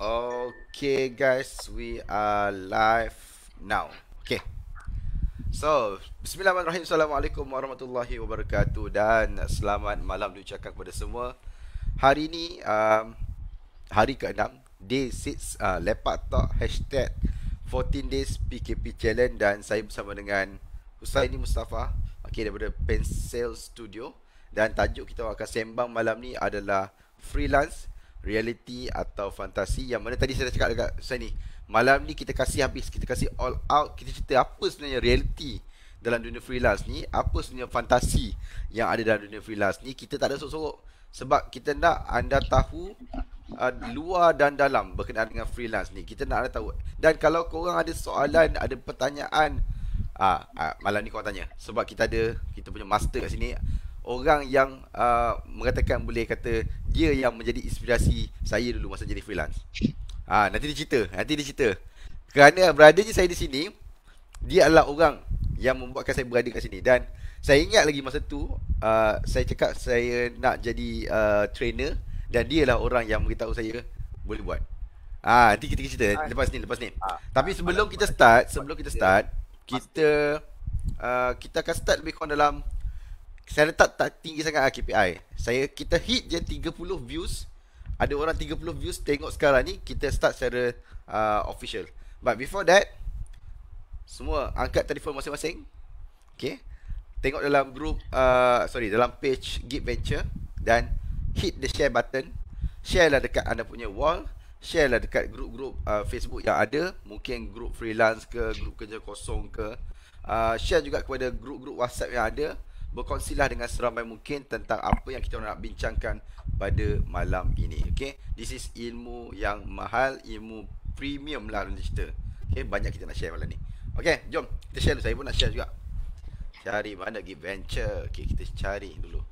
Okay guys, we are live now. Okay. So, bismillahirrahmanirrahim. Assalamualaikum warahmatullahi wabarakatuh dan selamat malam diucapkan kepada semua. Hari ni hari ke-6, day 6 Lepak Talk hashtag 14 days PKP challenge dan saya bersama dengan Husaini Mustafa, okay, daripada Pencil Studio, dan tajuk kita akan sembang malam ni adalah freelance, reality atau fantasi. Yang mana tadi saya dah cakap dekat Husaini, malam ni kita kasih habis, kita kasih all out, kita cerita apa sebenarnya reality dalam dunia freelance ni, apa sebenarnya fantasi yang ada dalam dunia freelance ni. Kita tak ada sorok-sorok sebab kita nak anda tahu luar dan dalam berkenaan dengan freelance ni. Kita nak anda tahu. Dan kalau korang ada soalan, ada pertanyaan, malam ni korang tanya. Sebab kita punya master kat sini, orang yang mengatakan, boleh kata dia yang menjadi inspirasi saya dulu masa jadi freelance. Nanti dia cerita. Kerana berada je saya di sini, dia adalah orang yang membuatkan saya berada kat sini. Dan saya ingat lagi masa tu, saya cakap saya nak jadi trainer, dan dia lah orang yang beritahu saya boleh buat. Nanti kita cerita lepas ni. Tapi sebelum kita start, kita akan start lebih kurang dalam, saya letak tak tinggi sangat KPI. Kita hit je 30 views. Ada orang 30 views tengok sekarang ni, kita start secara official. But before that, semua angkat telefon masing-masing. Okay, tengok dalam group, dalam page Git Venture, dan hit the share button. Share lah dekat anda punya wall, share lah dekat grup-grup Facebook yang ada. Mungkin grup freelance ke, grup kerja kosong ke. Share juga kepada grup-grup WhatsApp yang ada. Berkongsilah dengan seramai mungkin tentang apa yang kita nak bincangkan pada malam ini. Okay, this is ilmu yang mahal, ilmu premium lah dalam cerita. Okay, banyak kita nak share malam ni. Okay, jom kita share dulu. Saya pun nak share juga. Cari mana Git Venture. Okay, kita cari dulu.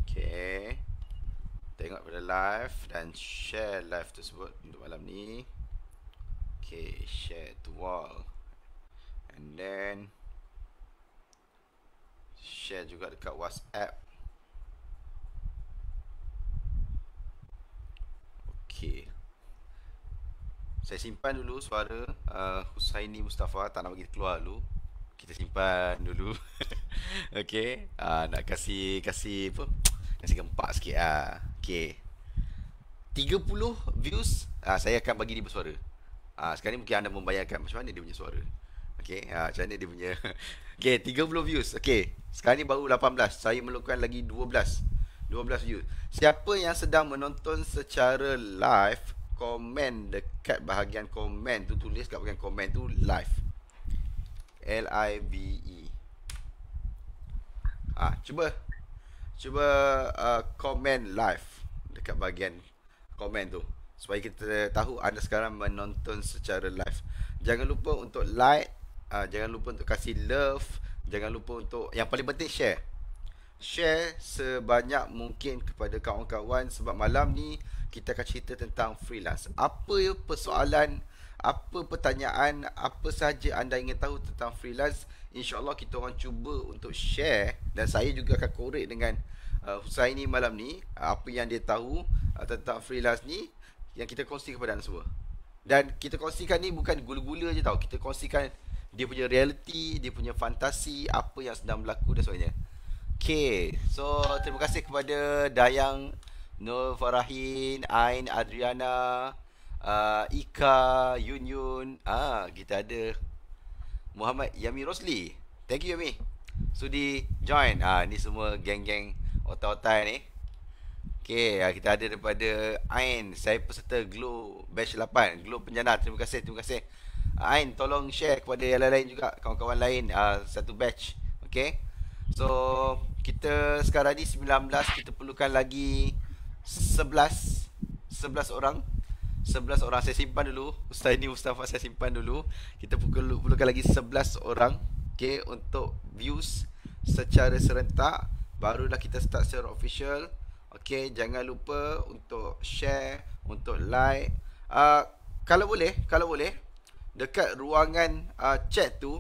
Okay, tengok pada live dan share live tersebut untuk malam ni. Okay, share to wall, and then share juga dekat WhatsApp. Okay, saya simpan dulu suara Husaini Mustafa, tak nak bagi keluar dulu. Kita simpan dulu. Okay, nak kasih apa, kasih gempak sikit. Okay, 30 views, saya akan bagi dia bersuara. Sekarang ni mungkin anda membayangkan macam mana dia punya suara. Okay, macam mana dia punya. Okay, 30 views. Okay, sekarang ni baru 18. Saya memerlukan lagi 12 views. Siapa yang sedang menonton secara live, komen dekat bahagian komen tu, tulis kat bahagian komen tu live, LIVE. Cuba komen live dekat bahagian komen tu, supaya kita tahu anda sekarang menonton secara live. Jangan lupa untuk like, jangan lupa untuk kasih love, jangan lupa untuk, yang paling penting, share sebanyak mungkin kepada kawan-kawan. Sebab malam ni kita akan cerita tentang freelance. Apa persoalan, apa pertanyaan, apa sahaja anda ingin tahu tentang freelance, InsyaAllah kita orang cuba untuk share. Dan saya juga akan korek dengan Husaini malam ni, apa yang dia tahu tentang freelance ni, yang kita kongsi kepada anda semua. Dan kita kongsikan ni bukan gula-gula je tau. Kita kongsikan dia punya reality, dia punya fantasi, apa yang sedang berlaku dan sebagainya. Okay, so terima kasih kepada Dayang, Nur Farahin, Ain, Adriana, Ika, Yun, kita ada Muhammad Yami Rosli. Thank you Yami, sudi join. Ni semua geng-geng otai-otai ni. Okay, kita ada daripada Ain, saya peserta Glow Batch 8, Glow Penjana. Terima kasih. Ain, tolong share kepada yang lain juga, kawan-kawan lain, satu batch. Okay, so kita sekarang ni 19, kita perlukan lagi 11 orang. 11 orang saya simpan dulu. Husaini Mustafa saya simpan dulu. Kita perlukan lagi 11 orang, okay, untuk views secara serentak. Barulah kita start secara official. Okay, jangan lupa untuk share, untuk like. Kalau boleh dekat ruangan chat tu,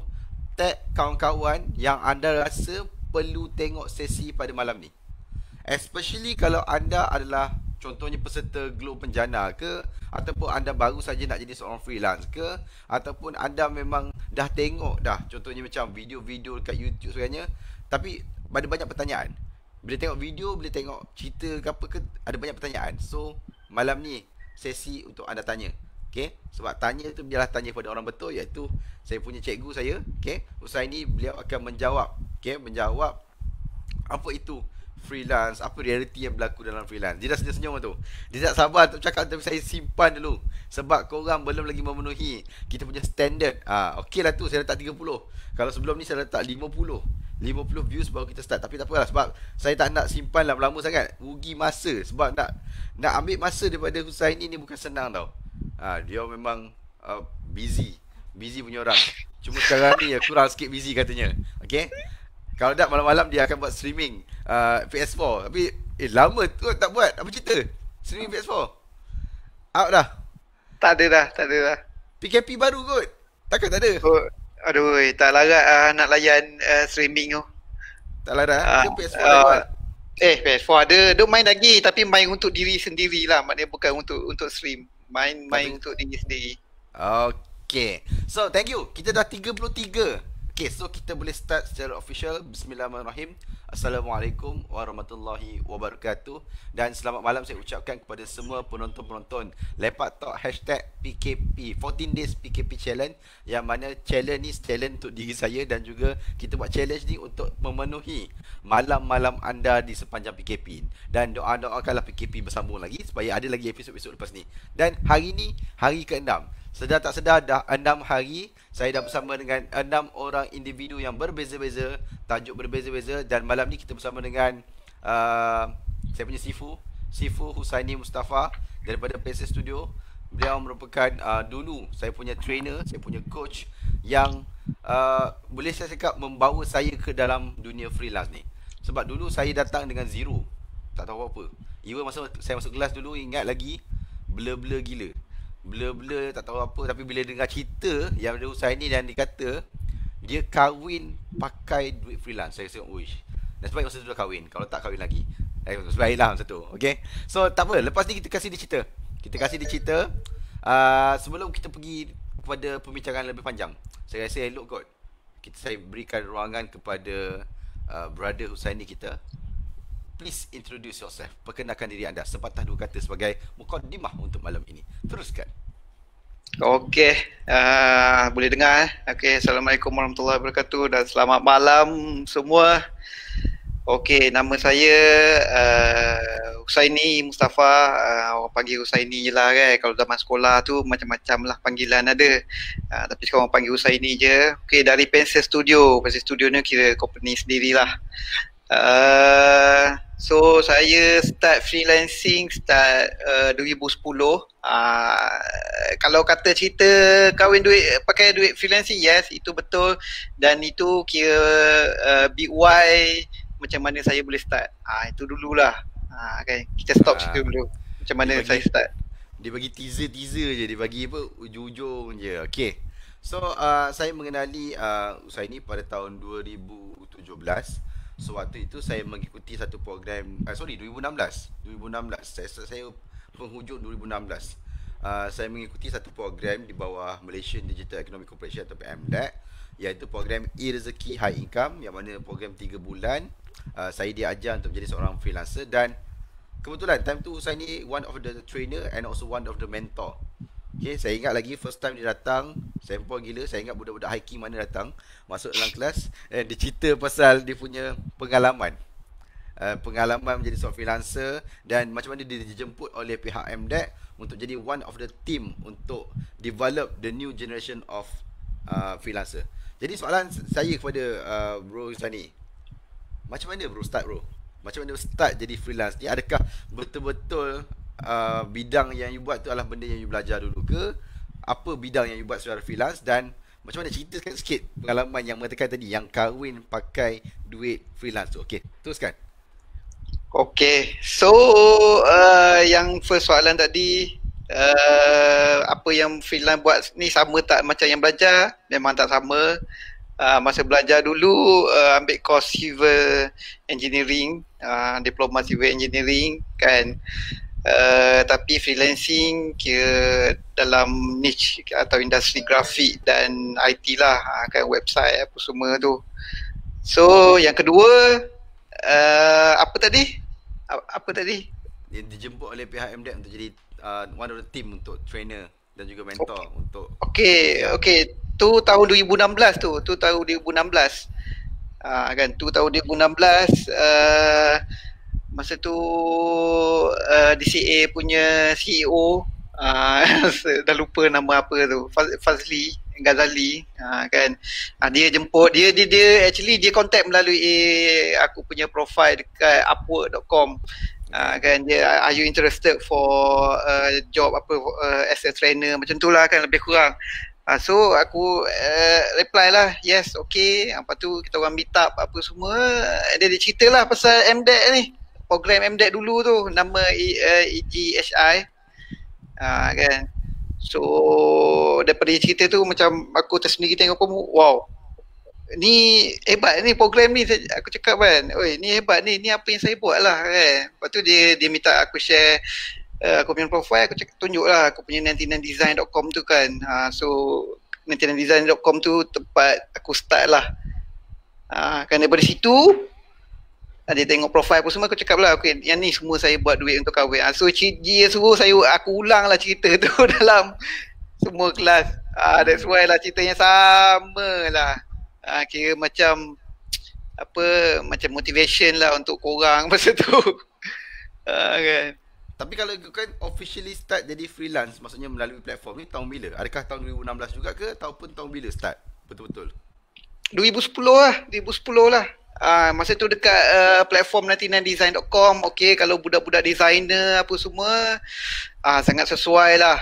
tag kawan-kawan yang anda rasa perlu tengok sesi pada malam ni. Especially kalau anda adalah contohnya peserta Globe Penjana ke, ataupun anda baru saja nak jadi seorang freelance ke, ataupun anda memang dah tengok dah contohnya macam video-video dekat YouTube sebagainya, tapi ada banyak pertanyaan. Bila tengok video, bila tengok cerita ke apa ke, ada banyak pertanyaan. So malam ni sesi untuk anda tanya. Okay, sebab tanya tu biarlah tanya pada orang betul, iaitu saya punya cikgu saya, okay, Husaini. Beliau akan menjawab, okay, menjawab apa itu freelance, apa realiti yang berlaku dalam freelance. Dia dah senyum-senyum tu. Dia tak sabar untuk cakap, tapi saya simpan dulu sebab korang belum lagi memenuhi kita punya standard. Okey lah tu, saya letak 30. Kalau sebelum ni saya letak 50 views baru kita start. Tapi tak apalah, sebab saya tak nak simpan lama-lama sangat, rugi masa. Sebab nak ambil masa daripada Husaini ni bukan senang tau. Dia memang busy punya orang. Cuma sekarang ni kurang sikit busy katanya. Okay, kalau tak malam-malam dia akan buat streaming PS4. Tapi lama tu tak buat. Apa cerita? Streaming PS4 out dah? Tak ada dah. PKP baru kot. Takkan tak ada? Oh, aduh, tak larat nak layan streaming tu. Tak larat ke PS4 dah buat? PS4 ada, dia main lagi tapi main untuk diri sendiri lah. Maknanya bukan untuk stream. Main untuk diri sendiri. Okay, so thank you. Kita dah 33. Okay, so kita boleh start secara official. Bismillahirrahmanirrahim. Assalamualaikum warahmatullahi wabarakatuh. Dan selamat malam saya ucapkan kepada semua penonton-penonton Lepak Talk #PKP 14 Days PKP Challenge. Yang mana challenge ni challenge untuk diri saya, dan juga kita buat challenge ni untuk memenuhi malam-malam anda di sepanjang PKP. Dan doa-doakanlah PKP bersambung lagi supaya ada lagi episod-episod lepas ni. Dan hari ni hari ke-6. Sedar tak sedar dah 6 hari saya dah bersama dengan 6 orang individu yang berbeza-beza, tajuk berbeza-beza. Dan malam ni kita bersama dengan saya punya Sifu Husaini Mustafa daripada PC Studio. Beliau merupakan dulu saya punya trainer, saya punya coach yang boleh saya cakap membawa saya ke dalam dunia freelance ni. Sebab dulu saya datang dengan zero, tak tahu apa. Even masa saya masuk kelas dulu, ingat lagi, blur-blur gila. Blur-blur tak tahu apa. Tapi bila dengar cerita yang ada Husaini dan dikata dia kahwin pakai duit freelance, saya rasa uish, dan sebab masa tu dah kahwin. Kalau tak kahwin lagi, sebaiklah masa tu. Okay, so tak apa, lepas ni kita kasih dia cerita. Sebelum kita pergi kepada pembincangan lebih panjang, saya rasa elok kot saya berikan ruangan kepada brother Husaini kita. Please introduce yourself. Perkenalkan diri anda sepatah dua kata sebagai mukaddimah untuk malam ini. Teruskan. Okey, boleh dengar. Okey, Assalamualaikum warahmatullahi wabarakatuh dan selamat malam semua. Okey, nama saya Husaini Mustafa. Orang panggil Husaini je lah kan. Kalau zaman sekolah tu macam-macam lah panggilan ada. Tapi sekarang orang panggil Husaini je. Okey, dari Pencil Studio. Pencil Studio ni kira company sendirilah. So saya start freelancing start 2010. Kalau kata cerita kahwin duit pakai duit freelancing, yes, itu betul. Dan itu kira big why macam mana saya boleh start. Itu dululah. Kan kita stop situ dulu. Macam mana saya start. Dia bagi teaser je, dia bagi apa ujung-ujung je. Okey. So saya mengenali Husaini pada tahun 2017. So waktu itu saya mengikuti satu program 2016. Saya penghujung 2016. Saya mengikuti satu program di bawah Malaysian Digital Economic Corporation atau MDEC, iaitu program e-rezeki high income, yang mana program 3 bulan saya diajar untuk menjadi seorang freelancer. Dan kebetulan time tu saya ni one of the trainer and also one of the mentor. Okay, saya ingat lagi first time dia datang, sempoi gila. Saya ingat budak-budak hiking mana datang, masuk dalam kelas, dia cerita pasal dia punya pengalaman menjadi seorang freelancer, dan macam mana dia dijemput oleh pihak MDEC untuk jadi one of the team untuk develop the new generation of freelancer. Jadi soalan saya kepada Bro Husaini, macam mana bro start bro? Macam mana start jadi freelance ni? Adakah betul-betul bidang yang you buat tu adalah benda yang you belajar dulu ke? Apa bidang yang you buat secara freelance? Dan macam mana, ceritakan sikit pengalaman yang mengatakan tadi, yang kahwin pakai duit freelance tu. Okay, teruskan. Okay, so yang first soalan tadi, apa yang freelance buat ni sama tak macam yang belajar? Memang tak sama. Masa belajar dulu ambil course civil engineering, diploma civil engineering kan. Tapi freelancing kira dalam niche atau industri grafik dan IT lah, kan website apa semua tu. So yang kedua apa tadi? Apa tadi? Dia dijemput oleh pihak MDEC untuk jadi one of the team untuk trainer dan juga mentor untuk Okey. Tu tahun 2016 tu tahun 2016. Kan tu tahun 2016 masa tu DCA punya CEO dah lupa nama apa tu, Fazli Ghazali kan. Dia jemput dia actually dia contact melalui aku punya profile dekat upwork.com. Kan dia, are you interested for job apa as a trainer macam tu lah kan, lebih kurang. So aku reply lah, yes, okay. Lepas tu kita orang meet up apa semua. Dia cerita lah pasal MDEC ni, program MDEC dulu tu, nama EGHI kan. So daripada dia cerita tu macam aku tersendiri tengok pun, wow, ni hebat ni program ni. Aku cakap kan, oi ni hebat ni apa yang saya buat lah kan. Lepas tu dia minta aku share aku punya profile. Aku cakap, tunjuk lah aku punya 99design.com tu kan. So 99design.com tu tempat aku start lah. Kan daripada situ dia tengok profile aku semua. Aku cakap lah, okay, yang ni semua saya buat duit untuk kahwin. So dia suruh aku ulang lah cerita tu dalam semua kelas. That's why lah ceritanya sama lah. Kira macam macam motivation lah untuk korang masa tu. Kan. Tapi kalau kan officially start jadi freelance, maksudnya melalui platform ni tahun bila? Adakah tahun 2016 juga ke ataupun tahun bila start betul-betul? 2010 lah. Masa tu dekat platform 99design.com. Okay, kalau budak-budak designer apa semua sangat sesuai lah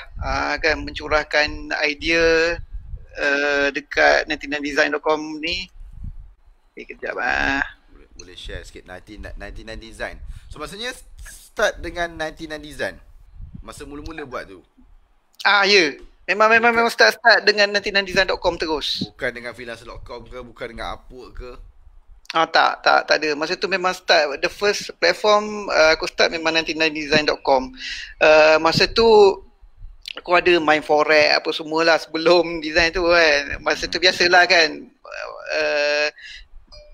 kan mencurahkan idea dekat 99design.com ni. Okay, kejap boleh share sikit 99 Design. So maksudnya start dengan 99 Design masa mula-mula buat tu. Ya. Memang start dengan 99design.com terus. Bukan dengan freelancer.com ke, bukan dengan Upwork ke? Tak ada. Masa tu memang start, the first platform aku start memang 99design.com. Masa tu aku ada main forex apa semualah sebelum design tu kan. Masa tu biasalah kan,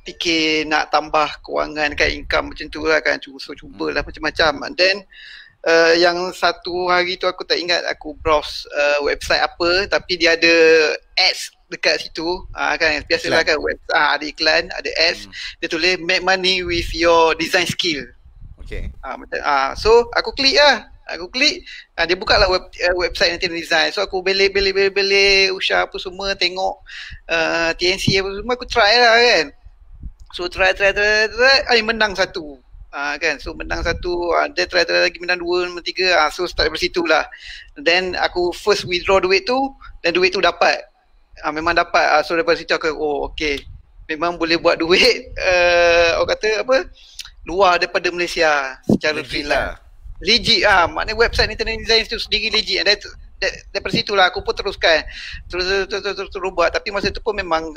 fikir nak tambah kewangan kan, income macam tu lah kan, cubalah macam-macam. And then yang satu hari tu aku tak ingat aku browse website apa, tapi dia ada ads dekat situ kan, biasalah kan website ada iklan, ada ads. Dia tulis make money with your design skill. Okay. So aku klik lah. Dia buka lah website Nanti Design. So aku belik usah apa semua, tengok TNC apa semua, aku try lah kan. So try menang satu. Kan, so menang satu, dia try lagi menang dua, menang tiga. So start dari situ lah. Then aku first withdraw duit tu, dan duit tu dapat. Memang dapat. So daripada situ aku, okay, memang boleh buat duit orang kata apa, luar daripada Malaysia secara freelance. Legit maknanya website internet design tu sendiri legit. Dan daripada situ lah aku pun terus buat. Tapi masa tu pun memang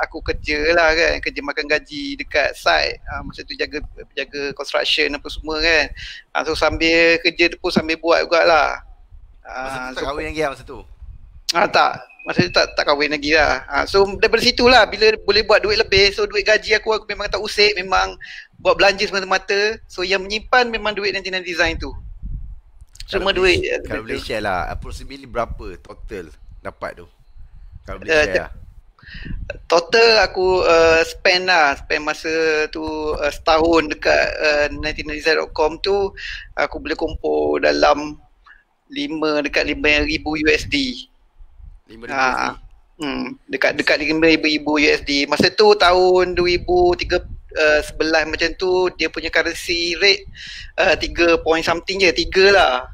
aku kerja lah kan, kerja makan gaji dekat site. Masa tu jaga construction apa semua kan. So sambil kerja tu pun sambil buat jugalah. Masa tu tak kahwin lagi lah masa tu? Tak, masa tu tak kahwin lagi lah. So daripada situ lah, bila boleh buat duit lebih, so duit gaji aku memang tak usik, memang buat belanja semata-mata. So yang menyimpan memang duit 99 Design tu. Semua duit. Kalau boleh share lah, approximately berapa total dapat tu? Kalau boleh share lah. Total aku spend masa tu setahun dekat 99design.com tu, aku boleh kumpul dalam dekat 5,000 USD. 5,000 USD? Dekat 5,000 USD. Masa tu tahun 2011 macam tu, dia punya currency rate 3 point something je, 3 lah.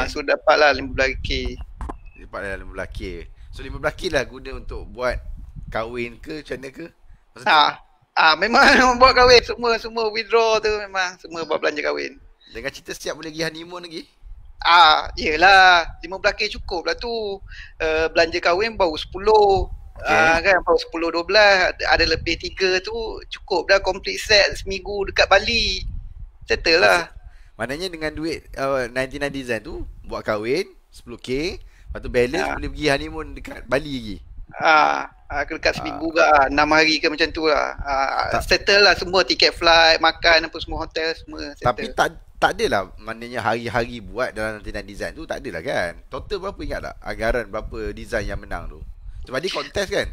So dapatlah 15k. Dapatlah 15k. So 15k lah guna untuk buat kahwin ke macam mana ke? Memang buat kahwin, semua withdraw tu memang semua buat belanja kahwin. Dengan cerita siap boleh pergi honeymoon lagi? Yelah, 15k cukup lah tu. Belanja kahwin baru 10. Okay. Kan baru 10 12 ada lebih 3 tu cukup dah complete set seminggu dekat Bali. Settle lah. Masa, maknanya dengan duit 99 design tu buat kahwin 10k, lepas tu balance Ha. boleh pergi honeymoon dekat Bali lagi. Dekat Ah, seminggu ke 6 hari ke macam tu lah. tak, Settle lah semua tiket flight, makan apa semua hotel semua tapi settle. tak adalah maknanya hari-hari buat dalam 99 design tu, tak adalah kan. Total berapa, ingat tak? Anggaran berapa design yang menang tu? Sebab dia contest kan?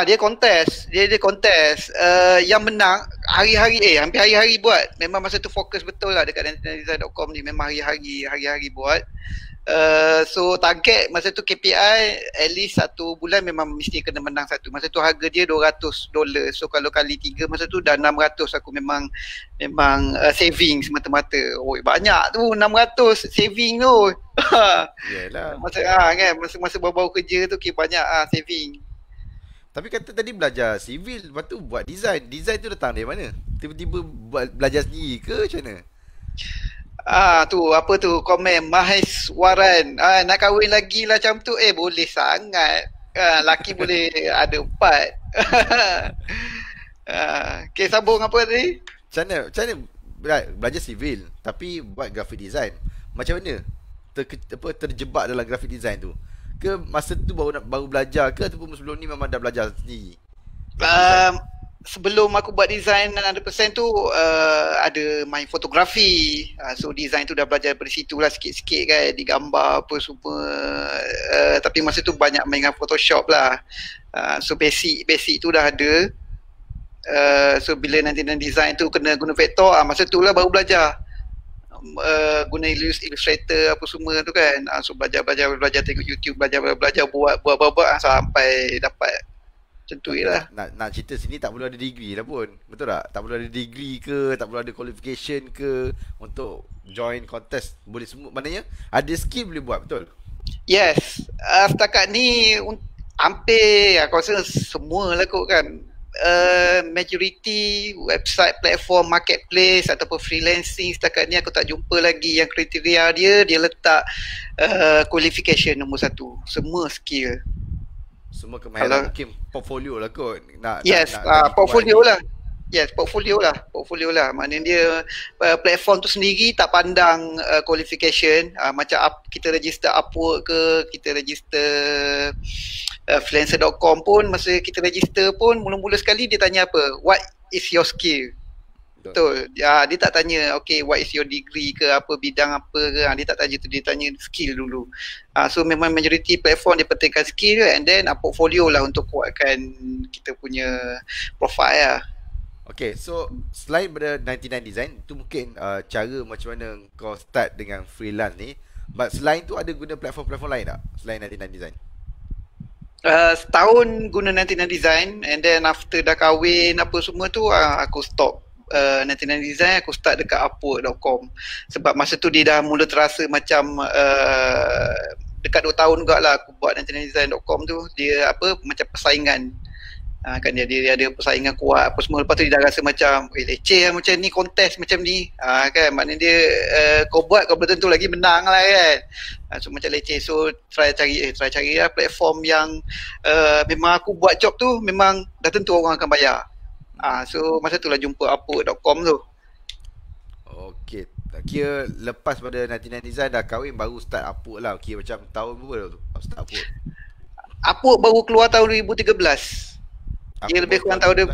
Dia kontes. Dia kontes. Yang menang hari-hari hampir hari-hari buat. Memang masa tu fokus betul lah dekat netizen.com ni. Memang hari-hari buat. So target masa tu KPI at least 1 bulan memang mesti kena menang satu. Masa tu harga dia $200. So kalau kali 3 masa tu dah 600 aku memang saving semata-mata. Oh banyak tu 600 saving tu. Yalah. Masa baru-baru kerja tu banyak saving. Tapi kata tadi belajar civil, lepas tu buat design. Design tu datang dari mana? Tiba-tiba buat belajar sendiri ke macam mana? Tu apa tu komen Maheswaran. Nak kahwin lagi lah macam tu. Boleh sangat. Laki boleh ada 4. Okay, sambung apa tadi? Macam mana belajar civil tapi buat graphic design? Macam mana terjebak dalam graphic design tu? Ke masa tu baru belajar ke, ataupun sebelum ni memang dah belajar sendiri graphic design? Um, Sebelum aku buat design 100% tu ada main fotografi. So design tu dah belajar dari situ lah sikit-sikit kan, digambar apa semua. Tapi masa tu banyak main dengan Photoshop lah. So basic tu dah ada. So bila nanti design tu kena guna vektor, masa tu lah baru belajar guna Illustrator apa semua tu kan. So belajar tengok YouTube, belajar buat sampai dapat macam tu Tapi lah. nak cerita sini tak perlu ada degree dah pun. Betul tak? Tak perlu ada degree ke, tak perlu ada qualification ke untuk join contest. Boleh semua, maknanya ada skill boleh buat, betul? Yes, setakat ni hampir aku rasa semua lah kot kan. Majority website, platform, marketplace ataupun freelancing setakat ni aku tak jumpa lagi yang kriteria dia letak qualification nombor 1. Semua skill. Semua kemahiran, Kalau mungkin portfolio lah kot. Nak yes, lagi kuat portfolio lagi. lah. Yes, portfolio lah. Maknanya dia platform tu sendiri tak pandang qualification. Macam kita register Upwork ke, kita register freelancer.com pun, masa kita register pun mula-mula sekali dia tanya apa? What is your skill? Betul. Dia tak tanya okay what is your degree ke, apa bidang apa ke. Dia tak tanya tu, dia tanya skill dulu. So memang majority platform dia pentingkan skill, and then portfolio lah untuk kuatkan kita punya profile lah. Okay, so selain pada 99 design, tu mungkin cara macam mana kau start dengan freelance ni. But selain tu ada guna platform-platform lain tak? Selain 99 design. Setahun guna 99 design, and then after dah kahwin apa semua tu aku stop 99 design. Aku start dekat Upwork.com sebab masa tu dia dah mula terasa macam dekat 2 tahun juga lah aku buat 99design.com tu. Dia apa macam persaingan. Kan dia ada persaingan kuat apa semua. Lepas tu dia dah rasa macam leceh lah macam ni, kontes macam ni. Kan maknanya dia kau buat kau belum tentu lagi menang lah kan. So macam leceh. So try cari lah platform yang memang aku buat job tu memang dah tentu orang akan bayar. So masa tu lah jumpa Upwork.com tu. Okay, kira lepas pada 99 design dah kahwin baru start Upwork lah. Kira macam tahun berapa tu start Upwork? Upwork baru keluar tahun 2013. Dia lebih kurang tahun dia.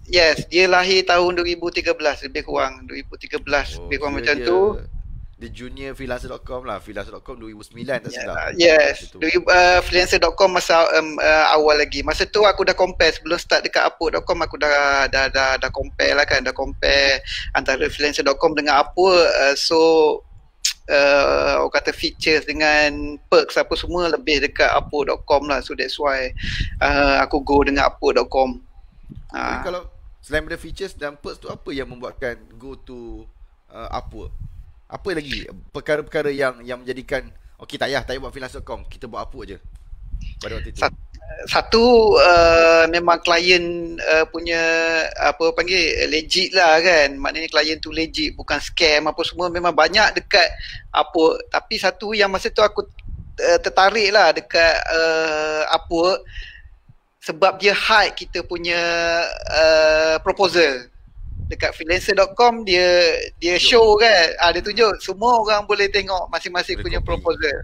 Yes, dia lahir tahun 2013 lebih kurang 2013 lebih kurang macam tu. Dia junior freelancer.com lah. Freelancer.com 2009 tak silap. Yes, freelancer.com masa awal lagi. Masa tu aku dah compare sebelum start dekat Upwork.com. Aku dah compare lah kan, dah compare antara freelancer.com dengan Upwork. So orang kata features dengan perks apa semua lebih dekat Upwork.com lah. So that's why aku go dengan Upwork.com. Tapi kalau selain daripada features dan perks tu, apa yang membuatkan go to Upwork? Apa lagi perkara-perkara yang menjadikan okey tak payah buat freelance.com, kita buat Upwork je pada waktu itu? Satu memang klien punya apa panggil legit lah kan. Maknanya klien tu legit, bukan scam apa semua. Memang banyak dekat Upwork. Tapi satu yang masa tu aku tertarik lah dekat Upwork, sebab dia hide kita punya proposal. Dekat freelancer.com dia show kan, dia tunjuk semua orang boleh tengok masing-masing Boleh punya copy. proposal.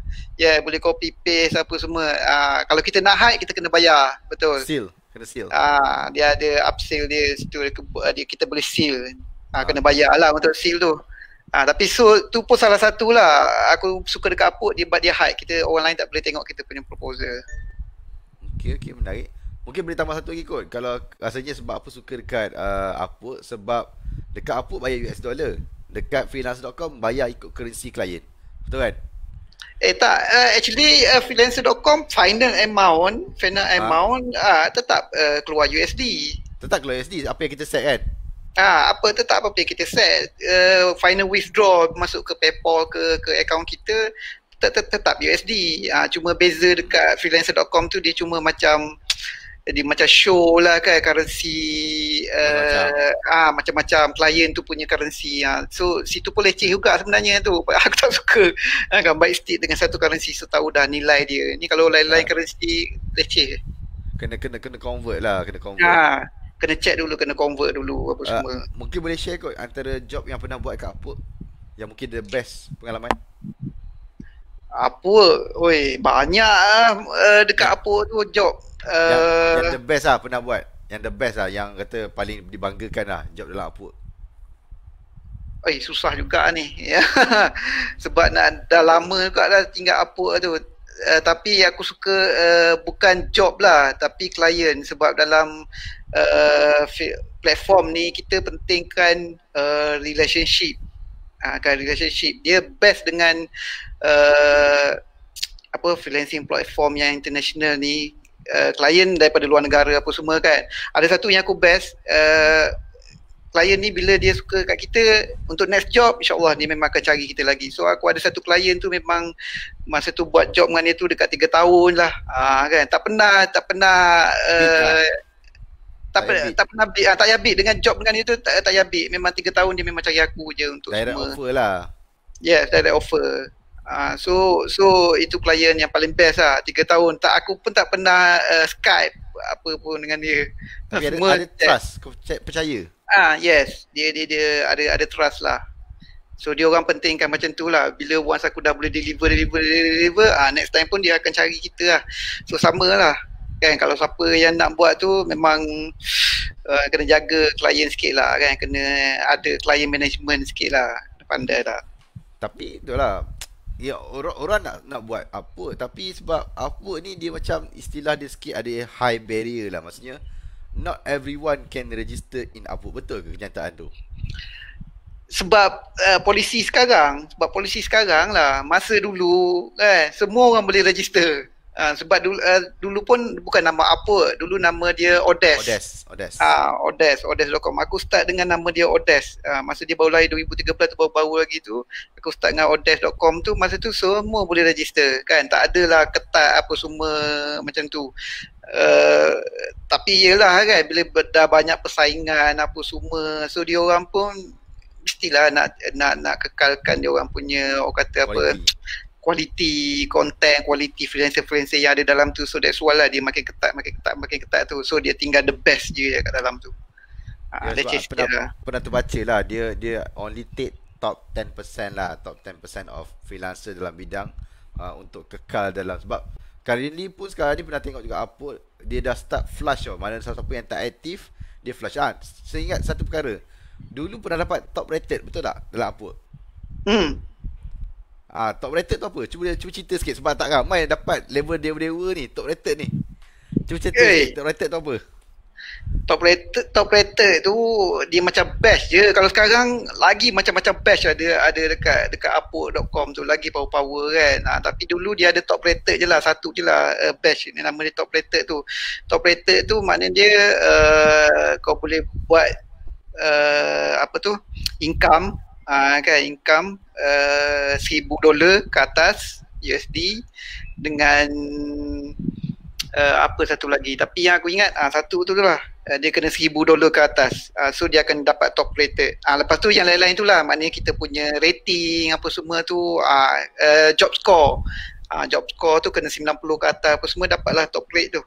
Boleh copy paste apa semua. Kalau kita nak hide kita kena bayar, betul. Seal, kena seal. Dia ada upsell dia situ, kita boleh seal. Kena bayar lah untuk seal tu. Tapi so tu pun salah satu lah aku suka dekat Upwork, dia hide kita, orang lain tak boleh tengok kita punya proposal. Okey, menarik. Mungkin boleh tambah satu lagi kot. Kalau rasanya sebab apa suka dekat Upwork, sebab dekat Upwork bayar US dollar. Dekat freelance.com bayar ikut currency klien. Betul kan? Tak, actually freelancer.com final amount tetap keluar USD. Tetap keluar USD, apa yang kita set kan? Tetap apa yang kita set, final withdraw masuk ke PayPal ke account kita tetap USD. Cuma beza dekat freelancer.com tu dia cuma macam show lah kan currency, macam-macam klien tu punya currency. So situ pun leceh juga sebenarnya tu. Aku tak suka kan baik stick dengan satu currency setahu dah nilai dia. Ni kalau lain-lain currency leceh. Kena convert lah, kena convert. Kena check dulu, kena convert dulu apa semua. Mungkin boleh share kot antara job yang pernah buat kat Upwork yang mungkin the best pengalaman. Upwork, banyak dekat Upwork tu job. Yang the best lah pernah buat. Yang the best lah, yang kata paling dibanggakan lah job dalam Upwork. Susah juga ni. Sebab dah lama juga dah tinggal Upwork tu. Tapi aku suka bukan job lah, tapi klien. Sebab dalam platform ni kita pentingkan relationship. Relationship dia best dengan freelancing platform yang international ni, klien daripada luar negara apa semua kan. Ada satu yang aku best, klien ni bila dia suka kat kita untuk next job, insyaAllah dia memang akan cari kita lagi. So aku ada satu klien tu memang masa tu buat job dengan dia tu dekat 3 tahun lah, kan. Tak pernah tak payah bid dengan job dengan dia tu, tak payah bid. Memang 3 tahun dia memang cari aku je untuk direct semua. Offer lah. Yes, direct offer. So itu klien yang paling best lah. 3 tahun aku pun tak pernah Skype apa pun dengan dia. Tapi semua ada trust, kau percaya. Yes, dia ada trust lah. So dia orang pentingkan macam tu lah. Bila once aku dah boleh deliver, next time pun dia akan cari kita lah. So sama lah kan. Kalau siapa yang nak buat tu memang kena jaga klien sikit lah kan. Kena ada client management sikit lah, pandai lah. Tapi itulah, ya, orang nak buat Upwork, tapi sebab Upwork ni dia macam istilah dia sikit ada high barrier lah. Maksudnya not everyone can register in Upwork. Betul ke kenyataan tu? Sebab polisi sekarang lah, masa dulu kan semua orang boleh register. Sebab dulu pun bukan nama Upwork, dulu nama dia Odes. Odes.com. Aku start dengan nama dia Odes. Masa dia baru lahir 2013 tu, baru lagi tu aku start dengan Odes.com tu. Masa tu semua boleh register kan, tak adalah ketat apa semua macam tu. Tapi yelah kan, bila dah banyak persaingan apa semua, so dia orang pun mestilah nak kekalkan dia orang punya, orang kata apa, quality content, quality freelancer yang ada dalam tu. So that's why lah dia makin ketat tu. So dia tinggal the best je kat dalam tu. Pernah terbaca lah, dia only take top 10% lah, top 10% of freelancer dalam bidang untuk kekal dalam. Sebab currently pun sekarang ni pernah tengok juga Upwork, dia dah start flush tau. Mana siapa yang tak aktif, dia flush. Saya ingat satu perkara, dulu pernah dapat top rated, betul tak, dalam Upwork? Top rated tu apa? Cuba cerita sikit, sebab tak ramai dapat level dewa-dewa ni, top rated ni. Cuba cerita sikit, top rated tu apa? Top rated tu dia macam batch je. Kalau sekarang lagi macam-macam batch ada dekat Upwork.com tu, lagi power kan. Tapi dulu dia ada top rated je lah, satu je lah batch ni, nama dia top rated tu. Top rated tu maknanya dia kau boleh buat income, kan, income $1,000 ke atas USD dengan apa satu lagi, tapi yang aku ingat satu tu lah, dia kena $1,000 ke atas. So dia akan dapat top rated. Lepas tu yang lain-lain tu lah, maknanya kita punya rating apa semua tu, job score tu kena 90 ke atas apa semua, dapatlah top rate tu.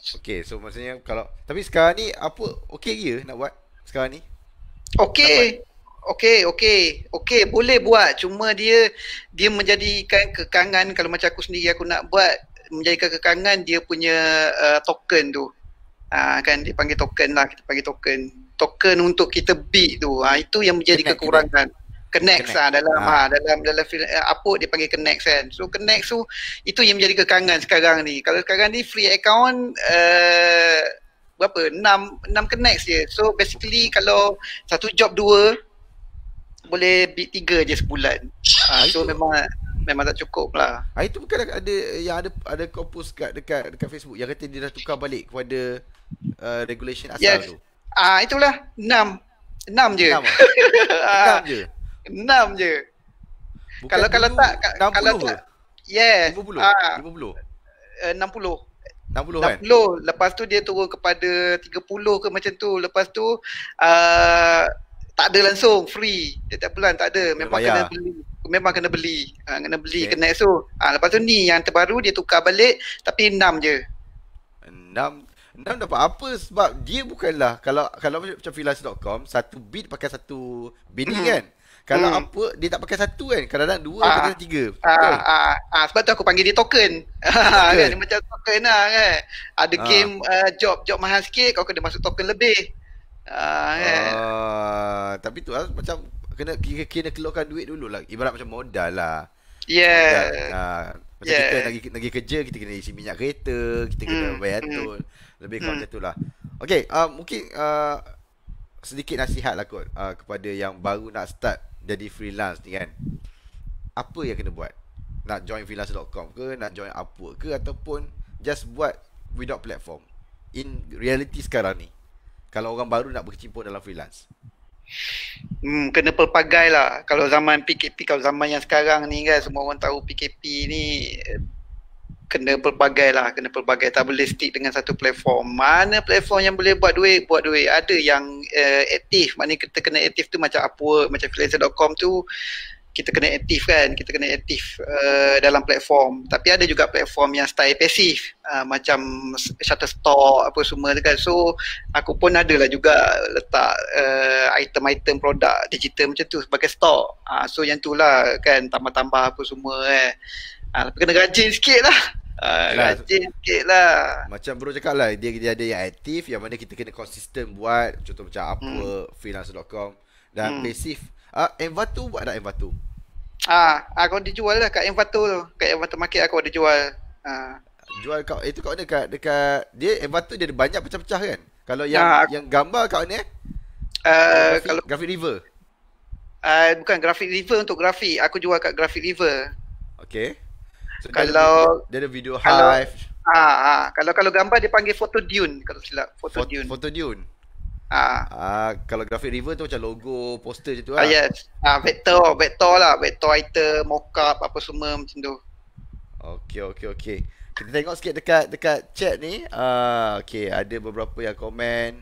Okay, so maksudnya kalau tapi sekarang ni apa okey ke nak buat sekarang ni? Nak buat? Okey. Okey, boleh buat. Cuma dia menjadikan kekangan kalau macam aku sendiri aku nak buat menjadikan kekangan dia punya token tu. Kan dia panggil token lah, kita panggil token. Token untuk kita bid tu. Itu yang menjadi Connect, kekurangan. Connect connect. dalam Ha. dalam apa dia panggil connect kan. So connect tu itu yang menjadi kekangan sekarang ni. Kalau sekarang ni free account berapa? 6 connect je. So basically kalau satu job 2 boleh bid 3 je sebulan. So Itu memang tak cukup lah. itu bukan ada yang ada kau post dekat Facebook yang kata dia dah tukar balik kepada regulation asal Yes. tu. Itulah 6 je. 6 ah. 6 je. 6 je. Bukan Kalau dulu tak 60 kalau ke? tak yes. 50. 50. 60. 60 kan? 60. Lepas tu dia turun kepada 30 ke macam tu. Lepas tu tak ada langsung free. Tiap bulan tak ada. Memang bayar. kena beli. Memang kena beli. Kena beli Okay. connect tu. Lepas tu ni yang terbaru dia tukar balik tapi 6 je. 6 dapat apa sebab dia bukanlah kalau macam freelance.com satu bid pakai satu bidding kan. Kalau apa dia tak pakai satu kan. Kadang-kadang 2 kadang-kadang 3. Betul. Sebab tu aku panggil dia token. Kan dia macam token lah kan. Ada game job mahal sikit kau kena masuk token lebih. Kan. Tapi tu lah macam kena keluarkan duit dulu lah. Ibarat macam modal lah. Yeah. Macam kita lagi kerja, kita kena isi minyak kereta, kita kena bayar tol. Lebih kurang macam tu lah. Okay, mungkin sedikit nasihat lah kot kepada yang baru nak start jadi freelance ni kan. Apa yang kena buat? Nak join freelance.com ke, nak join Upwork ke, ataupun just buat without platform in reality sekarang ni, kalau orang baru nak berkecimpung dalam freelance? Kena pelbagai lah. Kalau zaman PKP, kalau zaman yang sekarang ni kan, semua orang tahu PKP ni kena pelbagai lah, kena pelbagai. Tak boleh stick dengan satu platform. Mana platform yang boleh buat duit, buat duit. Ada yang aktif, maknanya kita kena aktif tu macam Upwork, macam freelancer.com tu kita kena aktif kan, kita kena aktif dalam platform. Tapi ada juga platform yang style pasif, macam Shutterstock apa semua tu kan. So aku pun adalah juga letak item-item produk digital macam tu sebagai stok. So yang tu lah kan, tambah-tambah apa semua tapi kena rajin sikit lah. Rajin sikit lah. Macam bro cakap lah, dia ada yang aktif, yang mana kita kena konsisten buat. Contoh macam Upwork, freelancer.com. Dan pasif, Envato buat tak Envato? Aku ada jual lah kat Envato tu. Kat Envato Market aku ada jual. Jual itu kat mana? Dekat dia Envato dia ada banyak pecah-pecah kan? Kalau yang gambar kat mana Kalau Graphic River. Bukan Graphic River, untuk grafik. Aku jual kat Graphic River. Okay. So, Kalau dia ada video Hive. Kalau gambar dia panggil Photo Dune kalau silap. Photo Dune. Photo Dune. Kalau Graphic River tu macam logo, poster je tu lah. Yes. Vector lah, vector item, mockup apa semua macam tu. Okay. Kita tengok sikit dekat chat ni. Okay, ada beberapa yang komen.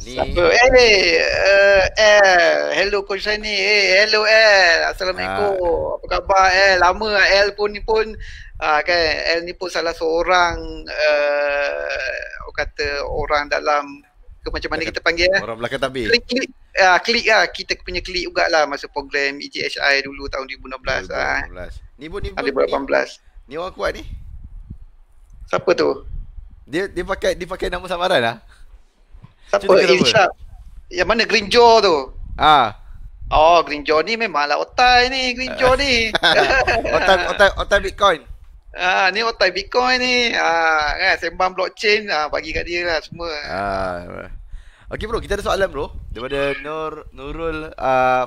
Ni. Siapa? Hello Coach Sani. Hello Assalamualaikum. Apa khabar Lama lah pun ni pun kan ni pun salah seorang orang kata orang dalam macam mana kita panggil orang belakang tabir. Klik lah, kita punya klik jugalah masa program EJHI dulu tahun 2016. 2018. Ni 2018. Ni orang kuat ni. Siapa tu? Dia pakai nama samaran lah. Siapa? Irsyad. Yang mana Green Jaw tu? Green Jaw ni memanglah otai ni, Green Jaw ni. otai Bitcoin. Ni otai Bitcoin ni. Kan sembang blockchain bagi kat dia lah semua. Okey bro, kita ada soalan bro daripada Nurul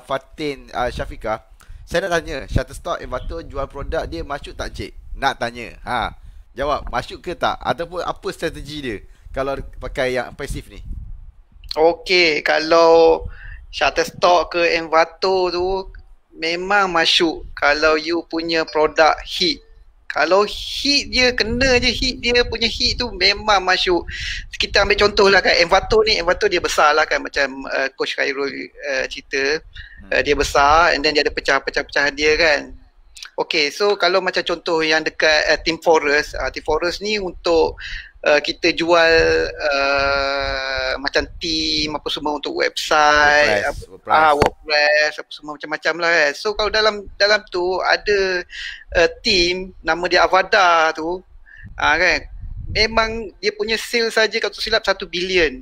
Fatin Syafiqah. Saya nak tanya, Shutterstock Envato jual produk dia masuk tak cik? Nak tanya. Jawab, masuk ke tak? Ataupun apa strategi dia kalau pakai yang pasif ni? Okey, kalau Shutterstock ke Envato tu memang masuk kalau you punya produk hit. Kalau hit dia, kena je hit dia punya hit tu memang masuk. Kita ambil contoh lah kan Envato ni, Envato dia besar lah kan macam Coach Khairul cerita. Dia besar and then dia ada pecah-pecah dia kan. Okay, so kalau macam contoh yang dekat Team Forest ni untuk kita jual macam team apa semua untuk website, WordPress. WordPress apa semua macam-macam lah kan. So kalau dalam tu ada team nama dia Avada tu, kan. Memang dia punya sale saja kalau tak silap 1 bilion.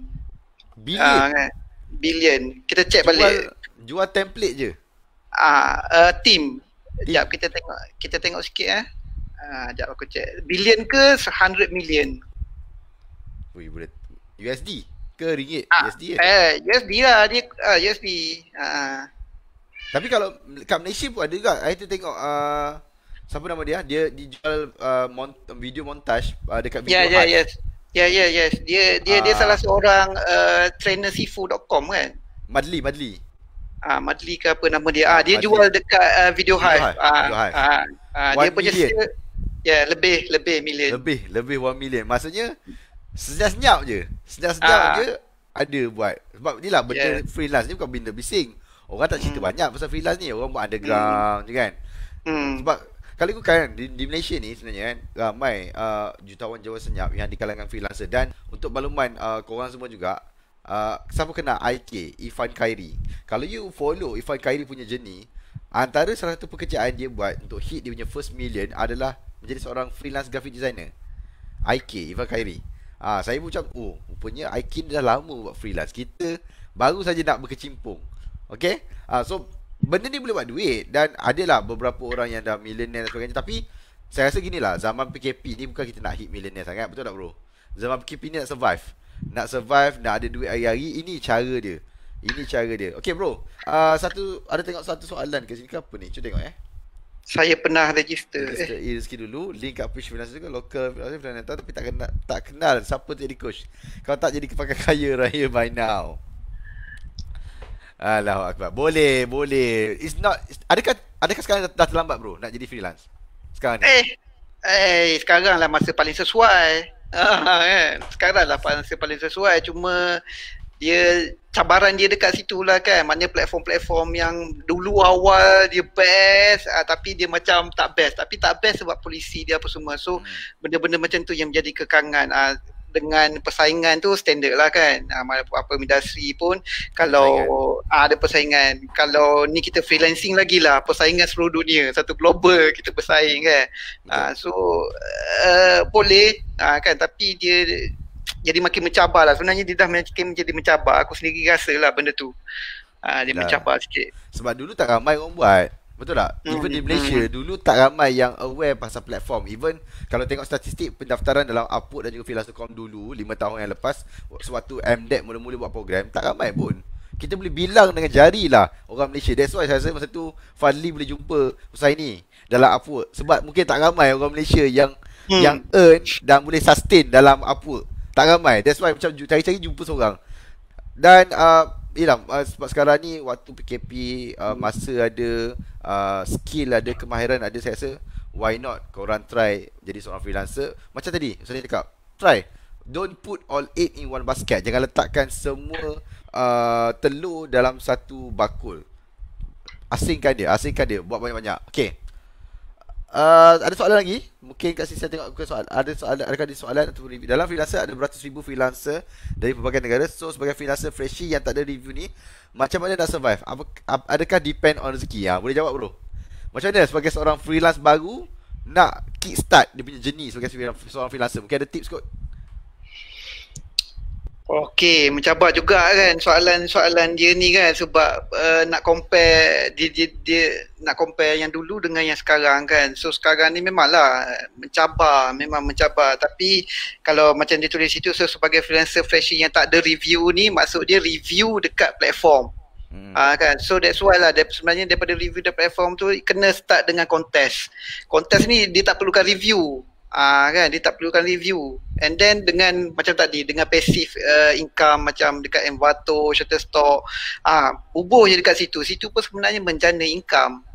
Bilion. Kan. Bilion. Kita check balik. Jual template je. Team. Sekejap kita tengok sikit sekejap aku check. Bilion ke 100 million? Ui, boleh. USD ke ringgit? USD USD lah dia, USD. Tapi kalau kat Malaysia pun ada juga. I tengok siapa nama dia? Dia dijual video montage dekat Video Hut. Yes. Dia salah seorang trainer sifu.com kan. Madli. Madli ke apa nama dia. Dia Madli. Jual dekat Video Hive. Dia punya sale lebih million. Lebih 1 million. Maksudnya senyap je ada buat. Sebab ni lah benda freelance ni bukan benda bising. Orang tak cerita banyak pasal freelance ni. Orang buat underground je kan. Sebab kalau ikut kan di Malaysia ni sebenarnya kan ramai jutawan Jawa senyap yang di kalangan freelancer. Dan untuk makluman korang semua juga, siapa kenal IK, Irfan Khairi. Kalau you follow Irfan Khairi punya journey, antara salah satu pekerjaan dia buat untuk hit dia punya first million adalah menjadi seorang freelance graphic designer. IK, Irfan Khairi. Saya pun macam, rupanya IK dah lama buat freelance. Kita baru saja nak berkecimpung. Okay, so benda ni boleh buat duit. Dan adalah beberapa orang yang dah millionaire dan sebagainya. Tapi saya rasa gini lah, zaman PKP ni bukan kita nak hit millionaire sangat. Betul tak bro? Zaman PKP ni nak survive, nak ada duit hari-hari. Ini cara dia. Okay bro, ada tengok satu soalan ke sini ke apa ni? Cuba tengok Saya pernah register e-rezeki dulu. Link kat page freelancer juga. Local freelancer tapi tak kenal siapa tu jadi coach. Kalau tak jadi pakai kaya raya by now. Allahu Akbar. Boleh. Adakah sekarang dah terlambat bro nak jadi freelance? Sekarang ni. Sekarang lah masa paling sesuai. Sekarang lah masa paling sesuai. Cuma cabaran dia dekat situ lah kan. Maknanya platform-platform yang dulu awal dia best, tapi dia macam tak best. Tapi tak best sebab polisi dia apa semua. So benda-benda macam tu yang menjadi kekangan. Dengan persaingan tu standard lah kan. Apa industri pun kalau ada persaingan. Kalau ni kita freelancing lagi lah, persaingan seluruh dunia, satu global kita bersaing kan. So boleh kan, tapi dia jadi makin mencabar lah. Sebenarnya dia dah makin menjadi mencabar. Aku sendiri rasa lah benda tu dia mencabar sikit. Sebab dulu tak ramai orang buat. Betul tak? Even di Malaysia dulu tak ramai yang aware pasal platform. Even kalau tengok statistik pendaftaran dalam Upwork dan juga Freelancer.com dulu 5 tahun yang lepas, sewaktu MDEC mula-mula buat program, tak ramai pun. Kita boleh bilang dengan jari lah orang Malaysia. That's why saya rasa masa tu Fadli boleh jumpa Husaini dalam Upwork. Sebab mungkin tak ramai orang Malaysia yang earn dan boleh sustain dalam Upwork. Tak ramai. That's why macam cari-cari jumpa seorang. Dan sebab sekarang ni waktu PKP, masa ada, skill ada, kemahiran ada, saya rasa why not korang try jadi seorang freelancer. Macam tadi saya cakap, try. Don't put all egg in one basket. Jangan letakkan semua telur dalam satu bakul. Asingkan dia, buat banyak-banyak. Okay, ada soalan lagi? Mungkin kat sini saya tengok soalan. Adakah ada soalan atau review? Dalam freelancer ada beratus ribu freelancer dari pelbagai negara. So sebagai freelancer freshie yang tak ada review ni, macam mana nak survive? Adakah depend on rezeki? Boleh jawab bro. Macam mana sebagai seorang freelance baru nak kickstart dia punya journey sebagai seorang freelancer? Mungkin ada tips kot. Okey, mencabar juga kan soalan-soalan dia ni kan, sebab nak compare dia nak compare yang dulu dengan yang sekarang kan. So sekarang ni memanglah memang mencabar. Tapi kalau macam dia tulis situ, so sebagai freelancer freshie yang tak ada review ni, maksud dia review dekat platform. Kan. So that's why lah sebenarnya daripada review dekat platform tu kena start dengan kontes. Kontes ni dia tak perlukan review. Kan, dia tak perlukan review. And then dengan macam tadi, dengan passive income macam dekat Envato, Shutterstock, bubuh je dekat situ. Situ pun sebenarnya menjana income.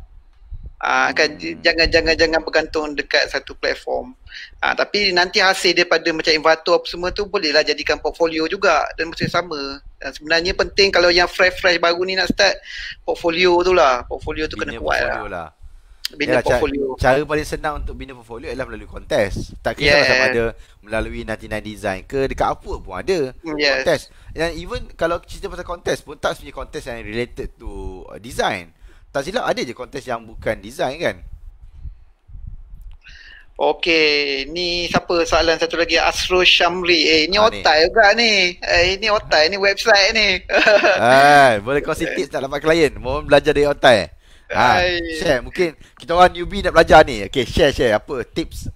Kan, jangan bergantung dekat satu platform. Tapi nanti hasil daripada macam Envato apa semua tu bolehlah jadikan portfolio juga dan masa sama. Dan sebenarnya penting kalau yang fresh baru ni nak start, portfolio tu lah. Portfolio tu kena kuat lah. bina Yalah, portfolio. cara paling senang untuk bina portfolio adalah melalui kontes. Tak kisahlah sama Yes, ada melalui 99 Design ke, dekat Upwork pun ada kontes. yes. Dan even kalau cerita pasal kontes pun, tak sebenarnya kontes yang related to design. Tak silap ada je kontes yang bukan design kan. Okey, ni siapa soalan satu lagi? Asro Syamri. Ni Ah ni. otai juga ni. Ini otai, ni website ni. Boleh kongsi tips nak dapat klien. Mohon belajar dari otai. Ai, Share. Mungkin kita orang newbie nak belajar ni. Okay, share apa tips.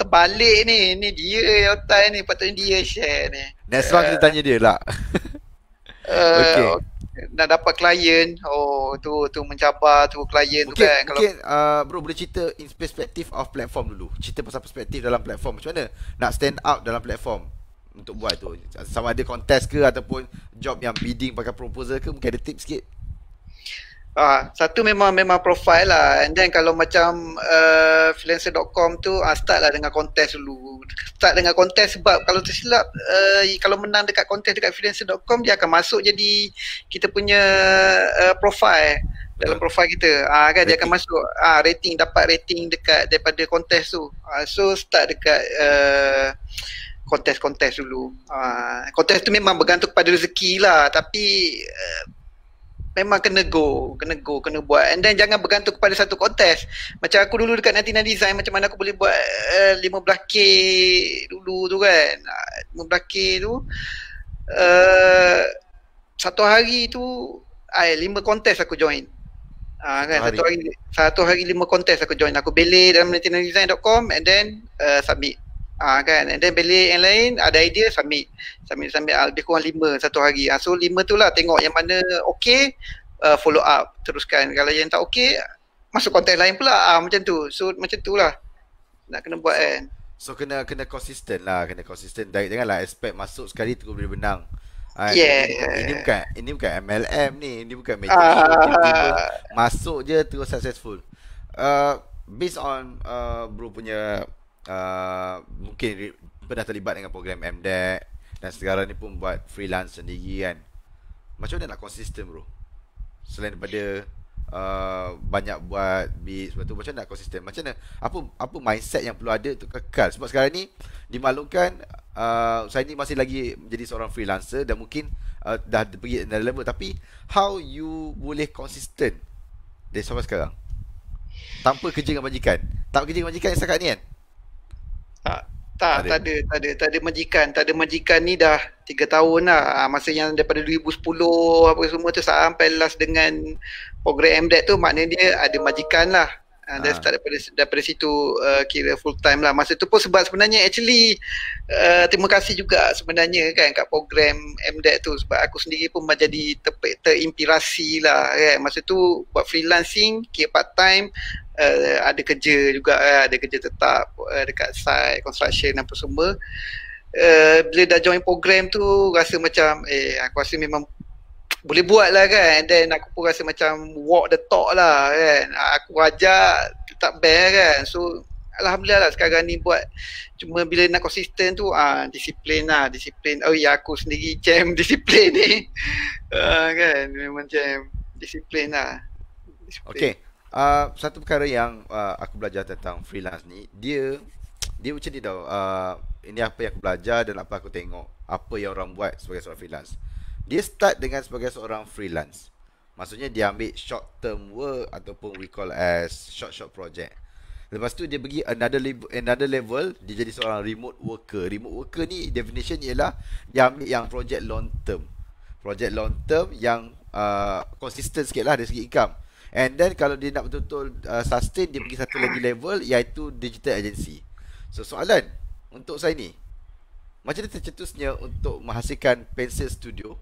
terbalik ni. Ni dia otai ni. Patutnya dia share ni. Next round kita tanya dia lah. Okay. Nak dapat klien. Oh, tu mencabar tu klien tu Mungkin kan. mungkin bro boleh cerita in perspective of platform dulu. Cerita pasal perspektif dalam platform. Macam mana nak stand out dalam platform untuk buat tu. Sama ada kontes ke ataupun job yang bidding pakai proposal ke, mungkin ada tips sikit. Satu memang profile lah. And then kalau macam freelancer.com tu start lah dengan kontes dulu. Start dengan kontes sebab kalau tersilap kalau menang dekat kontes dekat freelancer.com dia akan masuk jadi kita punya profile dalam profile kita. Kan dia akan masuk rating, dapat rating dekat daripada kontes tu. So start dekat kontes-kontes dulu. Kontes tu memang bergantung pada rezeki lah, tapi memang kena buat. And then jangan bergantung kepada satu kontes. Macam aku dulu dekat 99 Design, macam mana aku boleh buat 15k dulu tu kan. 15k tu satu hari tu 5 kontes aku join. Kan satu hari 5 kontes aku join. Aku belay dalam 99design.com and then submit. Kan, and then belay yang lain ada idea submit lebih kurang 5 satu hari. So 5 tu lah tengok yang mana okay, follow up, teruskan. Kalau yang tak okay, masuk konten lain pula. Macam tu. So macam tu lah nak kena buat kan. So kena konsisten lah, kena konsisten. Janganlah expect masuk sekali terus boleh menang. Ini bukan MLM ni, ini bukan magic show. Tiba-tiba masuk je terus successful. Based on bro punya mungkin pernah terlibat dengan program MDEC dan sekarang ni pun buat freelance sendiri kan. Macam mana nak konsisten bro? Selain daripada banyak buat beats, lepas tu macam mana nak konsisten? Macam mana, apa mindset yang perlu ada untuk kekal? Sebab sekarang ni dimaklumkan saya ni masih lagi menjadi seorang freelancer dan mungkin dah pergi another level, tapi how you boleh konsisten dari sampai sekarang tanpa kerja dengan majikan? Tak kerja dengan majikan yang setakat ni kan? Tak ada majikan ni dah 3 tahun lah. Masa yang daripada 2010 apa semua tu sampai last dengan program MDEC tu, maknanya dia ada majikan lah. Dia start daripada situ kira full time lah. Masa tu pun sebab sebenarnya actually terima kasih juga sebenarnya kan kat program MDEC tu, sebab aku sendiri pun jadi terinspirasi lah kan. Masa tu buat freelancing, kira part time, ada kerja juga, ada kerja tetap dekat site construction apa semua. Bila dah join program tu rasa macam aku rasa memang boleh buat lah kan. And then aku pun rasa macam walk the talk lah kan. Aku ajar tak best kan. So alhamdulillah lah sekarang ni buat. Cuma bila nak konsisten tu disiplin. Oh ya, aku sendiri jam disiplin ni. Kan memang jam disiplin lah. Okay. Satu perkara yang aku belajar tentang freelance ni, dia macam ni tau. Ini apa yang aku belajar dan apa aku tengok, apa yang orang buat sebagai seorang freelance. Dia start dengan sebagai seorang freelance. Maksudnya dia ambil short term work ataupun we call as short project. Lepas tu dia pergi another level, dia jadi seorang remote worker. Remote worker ni definition ialah dia ambil yang project long term. Project long term yang consistent sikit lah dari segi income. And then kalau dia nak betul-betul sustain, dia pergi satu lagi level, iaitu digital agency. So soalan untuk saya ni, macam mana tercetusnya untuk menghasilkan pencil studio,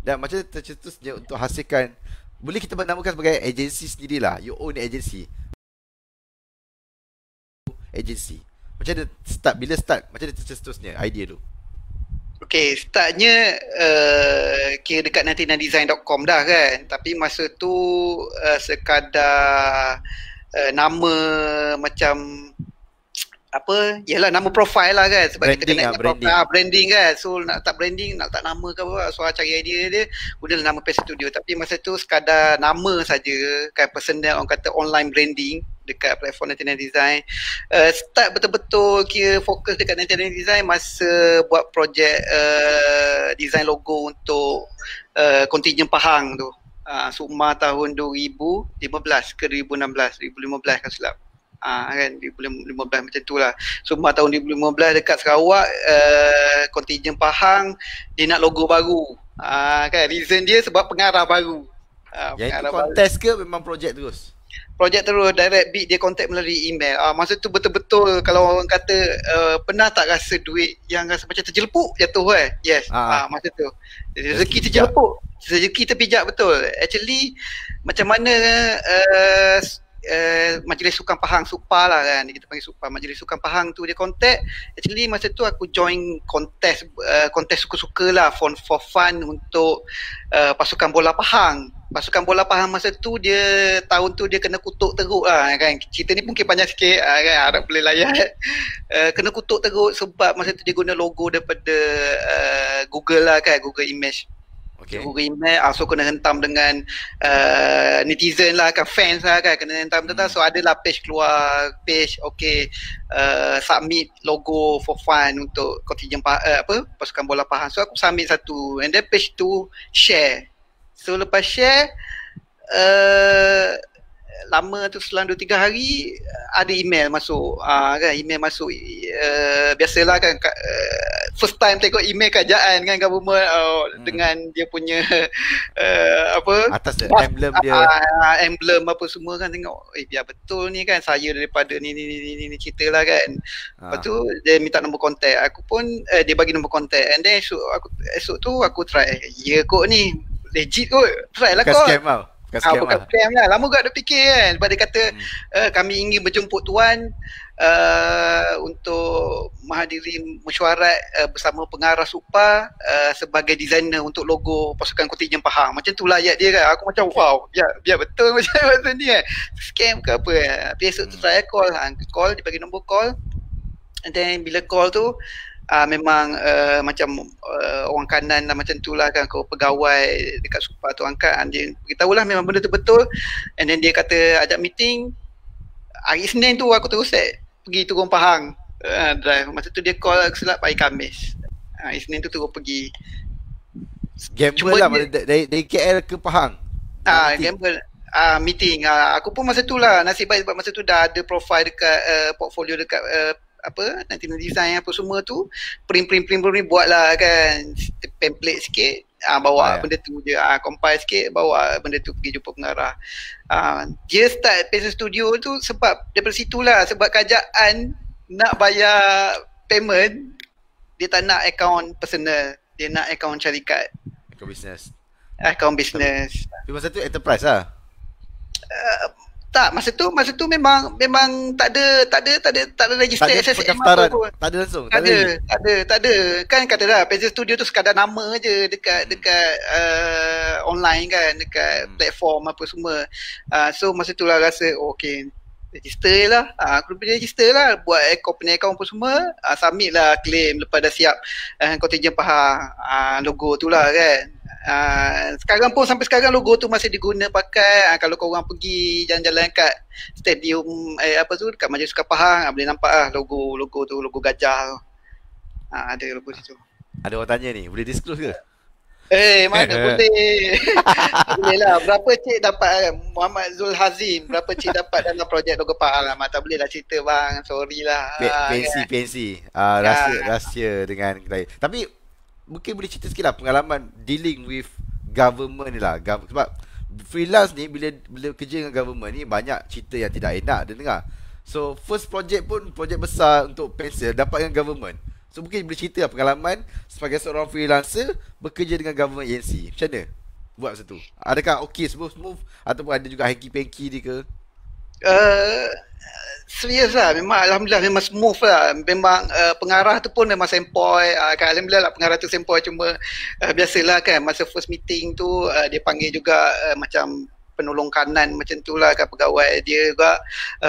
dan macam mana tercetusnya untuk hasilkan, boleh kita namakan sebagai agensi sendirilah, you own agency. Macam mana start, bila start, macam mana tercetusnya idea tu? Okay, startnya kira dekat 99design.com dah kan. Tapi masa tu sekadar nama macam apa, yalah nama profile lah kan. Sebab branding, kita kena ingat branding kan. So nak tak branding, nak tak nama ke apa, so cari idea dia, gunalah nama Pen Studio. Tapi masa tu sekadar nama saja kan, personal, orang kata online branding. dekat platform 99 Design. Start betul-betul kira fokus dekat 99 Design masa buat projek design logo untuk kontingen Pahang tu. Sukma tahun 2015 ke 2016, 2015 kan silap. Kan 2015 macam tu lah. Sukma tahun 2015 dekat Sarawak, kontingen Pahang dia nak logo baru. Kan reason dia sebab pengarah baru. Yang itu kontes ke memang projek terus? Projek terus, direct bid dia contact melalui email. Masa tu betul-betul kalau orang kata pernah tak rasa duit yang rasa macam terjelepuk jatuh Yes. Masa tu. Rezeki terjelepuk. Rezeki terpijak betul. Actually macam mana Majlis Sukan Pahang, SUPA lah kan, kita panggil SUPA, Majlis Sukan Pahang tu dia contact. Actually masa tu aku join kontes suka-suka lah for fun untuk pasukan bola Pahang. Pasukan bola Pahang masa tu dia tahun tu dia kena kutuk teruk lah kan. Cerita ni mungkin panjang sikit kan, harap boleh layan. Kena kutuk teruk sebab masa tu dia guna logo daripada Google lah kan, Google Image. Okay. Google Email, so kena hentam dengan netizen lah kan, fans lah kan, kena hentam betul. So adalah page keluar, submit logo for fun untuk kontingen pasukan bola Pahang. So aku submit satu, and then page tu share. So lepas share, lama tu selang 2-3 hari ada email masuk, kan, email masuk, biasalah kan, first time tengok email kerajaan kan, government dengan dia punya atas emblem dia, emblem apa semua kan, tengok biar betul ni kan, saya daripada ni cerita lah kan. Lepas tu dia minta nombor kontak, aku pun dia bagi nombor kontak, and then esok tu aku try, ya kot ni legit kot, try lah kot. Bukan scam lah. Lama juga dia fikir kan. Sebab dia kata kami ingin berjemput tuan untuk menghadiri mesyuarat bersama pengarah SUPA sebagai designer untuk logo pasukan kontingen Pahang. Macam tu lah ayat dia kan. Aku macam wow, biar betul macam ni kan. Scam ke apa kan. Tapi esok tu saya call. Dia bagi nombor call. And then bila call tu memang macam orang kanan lah macam tu lah kan, kau pegawai dekat SUPA tu angkat, dia beritahu lah memang benda tu betul. And then dia kata ajak meeting hari Isnin tu, aku terus pergi turun Pahang drive. Masa tu dia call silap hari Khamis, Isnin tu terus pergi gamble lah dari KL ke Pahang. Gamble meeting. Aku pun masa tu lah nasib baik sebab masa tu dah ada profile dekat portfolio dekat nanti design apa semua tu, print buat lah kan, template sikit, bawa benda tu je, compile sikit, bawa benda tu pergi jumpa pengarah. Dia start Pencil Studio tu sebab daripada situ lah, sebab kerajaan nak bayar payment, dia tak nak akaun personal, dia nak akaun syarikat, akaun business. Tapi masa tu enterprise lah. Tak, masa tu memang tak ada register SSM apa pun. Tak ada langsung. Tak ada. Kan katalah Pencil Studio tu sekadar nama je dekat online kan, dekat platform apa semua. So masa tu lah rasa register lah. Aku pergi register lah, buat account apa semua, submit lah claim lepas dah siap kontingen Pahang, logo tu lah kan. Sekarang pun sampai sekarang logo tu masih diguna pakai. Kalau korang pergi jalan-jalan kat stadium dekat Majlis Sukan Pahang, boleh nampak lah logo tu, logo gajah tu. Ada logo situ. Ada orang tanya ni, boleh disclose ke? Mana boleh. Boleh lah. Berapa cik dapat Muhammad Zul Hazim, berapa cik dapat dalam projek logo Pahang lah. Tak boleh lah cerita bang, sorry lah. Pensi rahsia dengan klien. Tapi mungkin boleh cerita sikit lah pengalaman dealing with government ni lah. Sebab freelance ni bila kerja dengan government ni banyak cerita yang tidak enak dia dengar. So first project pun projek besar untuk Pencil dapat dengan government. So mungkin boleh cerita lah pengalaman sebagai seorang freelancer bekerja dengan government agency. Macam mana buat masa tu? Adakah smooth ataupun ada juga hanky-panky dia ke? Serius lah, memang alhamdulillah memang smooth lah. Memang pengarah tu pun memang sempoi, kan, alhamdulillah lah pengarah tu sempoi. Cuma biasalah kan masa first meeting tu dia panggil juga macam penolong kanan macam tu lah kan, pegawai dia juga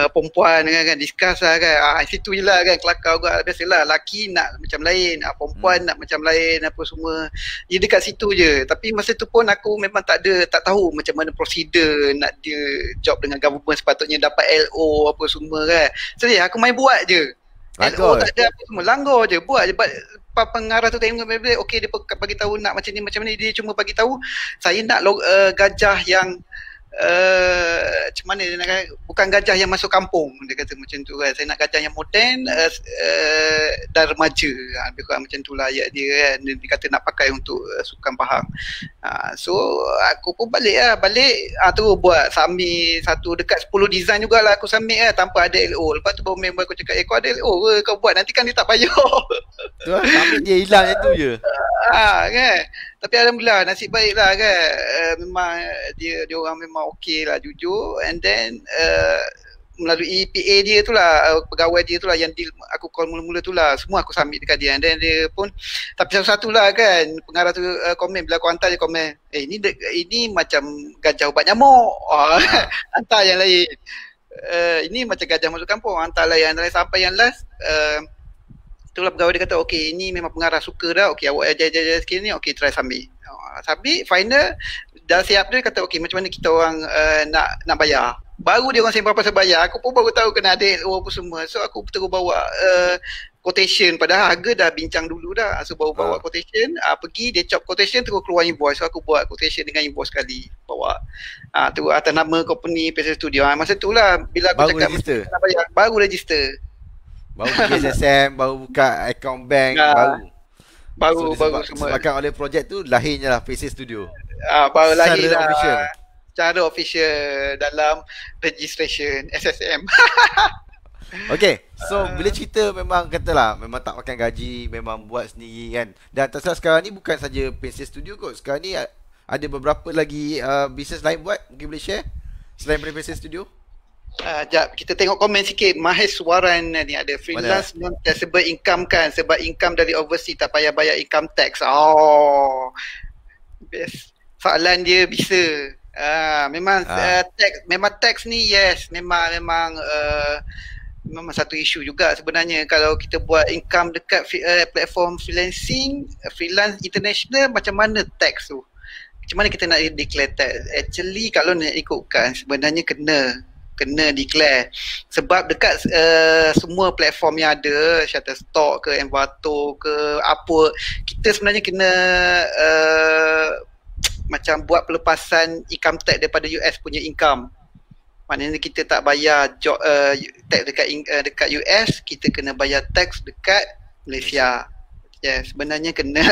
perempuan kan, discuss lah kan, situ je lah kan, kelakar juga. Biasalah laki nak macam lain, perempuan nak macam lain apa semua, dia dekat situ je. Tapi masa tu pun aku memang tak tahu macam mana prosedur nak dia job dengan government, sepatutnya dapat LO apa semua kan. So aku main buat je. LO tak ada apa semua, langgar je, buat je. Pengarah tu tengok okey, dia bagi tahu nak macam ni, dia cuma bagi tahu saya nak gajah yang macam mana dia nak, bukan gajah yang masuk kampung, dia kata macam tu kan. Saya nak gajah yang moden dan remaja, lebih kurang macam tu lah ayat dia kan. Dia kata nak pakai untuk sukan Pahang. So aku pun balik tu buat submit satu dekat 10 design jugalah aku submit tanpa ada LO. Lepas tu baru member aku cakap, kau ada LO ke kau buat, nanti kan dia tak bayar. Tu lah, submit dia hilang macam tu je. Kan. Tapi alhamdulillah, nasib baik lah kan. Memang dia orang memang okey lah, jujur. And then melalui PA dia tu lah, pegawai dia tu lah yang deal, aku call mula-mula tu lah, semua aku submit dekat dia. And then dia pun, tapi satu-satu lah kan, pengarah tu komen, bila aku hantar dia komen, ini macam gajah ubat nyamuk, hantar yang lain. Ini macam gajah masuk kampung, hantar lah yang lain, sampai yang last itulah pegawai dia kata, okey ini memang pengarah suka dah, okey awak ajar sikit ni, okey try submit. Submit, final, dah siap dia kata, okey macam mana kita orang nak bayar. Baru dia orang sembang pasal bayar, aku pun baru tahu kena ada LO apa semua. So aku terus bawa quotation, padahal harga dah bincang dulu dah. So baru bawa quotation, pergi dia chop quotation, terus keluar invoice. So aku buat quotation dengan invoice sekali, bawa tu atas nama company PSS Studio. Masa tu lah bila aku cakap nak bayar, baru register. Baru pergi SSM, baru buka account bank, baru semua. Sebabkan oleh projek tu lahirnya lah PSS Studio. Baru lahir lah secara official dalam registration SSM. Okay, so bila cerita memang katalah memang tak makan gaji, memang buat sendiri kan. Dan terserah sekarang ni bukan saja PSS Studio kot. Sekarang ni ada beberapa lagi bisnes lain buat, mungkin boleh share selain daripada PSS Studio? Jap, kita tengok komen sikit. Maheswaran ni ada freelance non-taxable income kan, sebab income dari overseas tak payah bayar income tax. Best. Soalan dia bisa. Memang tax ni yes, memang satu isu juga sebenarnya. Kalau kita buat income dekat platform freelance international, macam mana tax tu? Macam mana kita nak declare tax? Actually kalau nak ikutkan, sebenarnya kena declare. Sebab dekat semua platform yang ada, Shutterstock ke, Envato ke, apa, kita sebenarnya kena macam buat pelepasan income tax daripada US punya income. Maknanya kita tak bayar tax dekat US, kita kena bayar tax dekat Malaysia. Yes, sebenarnya kena.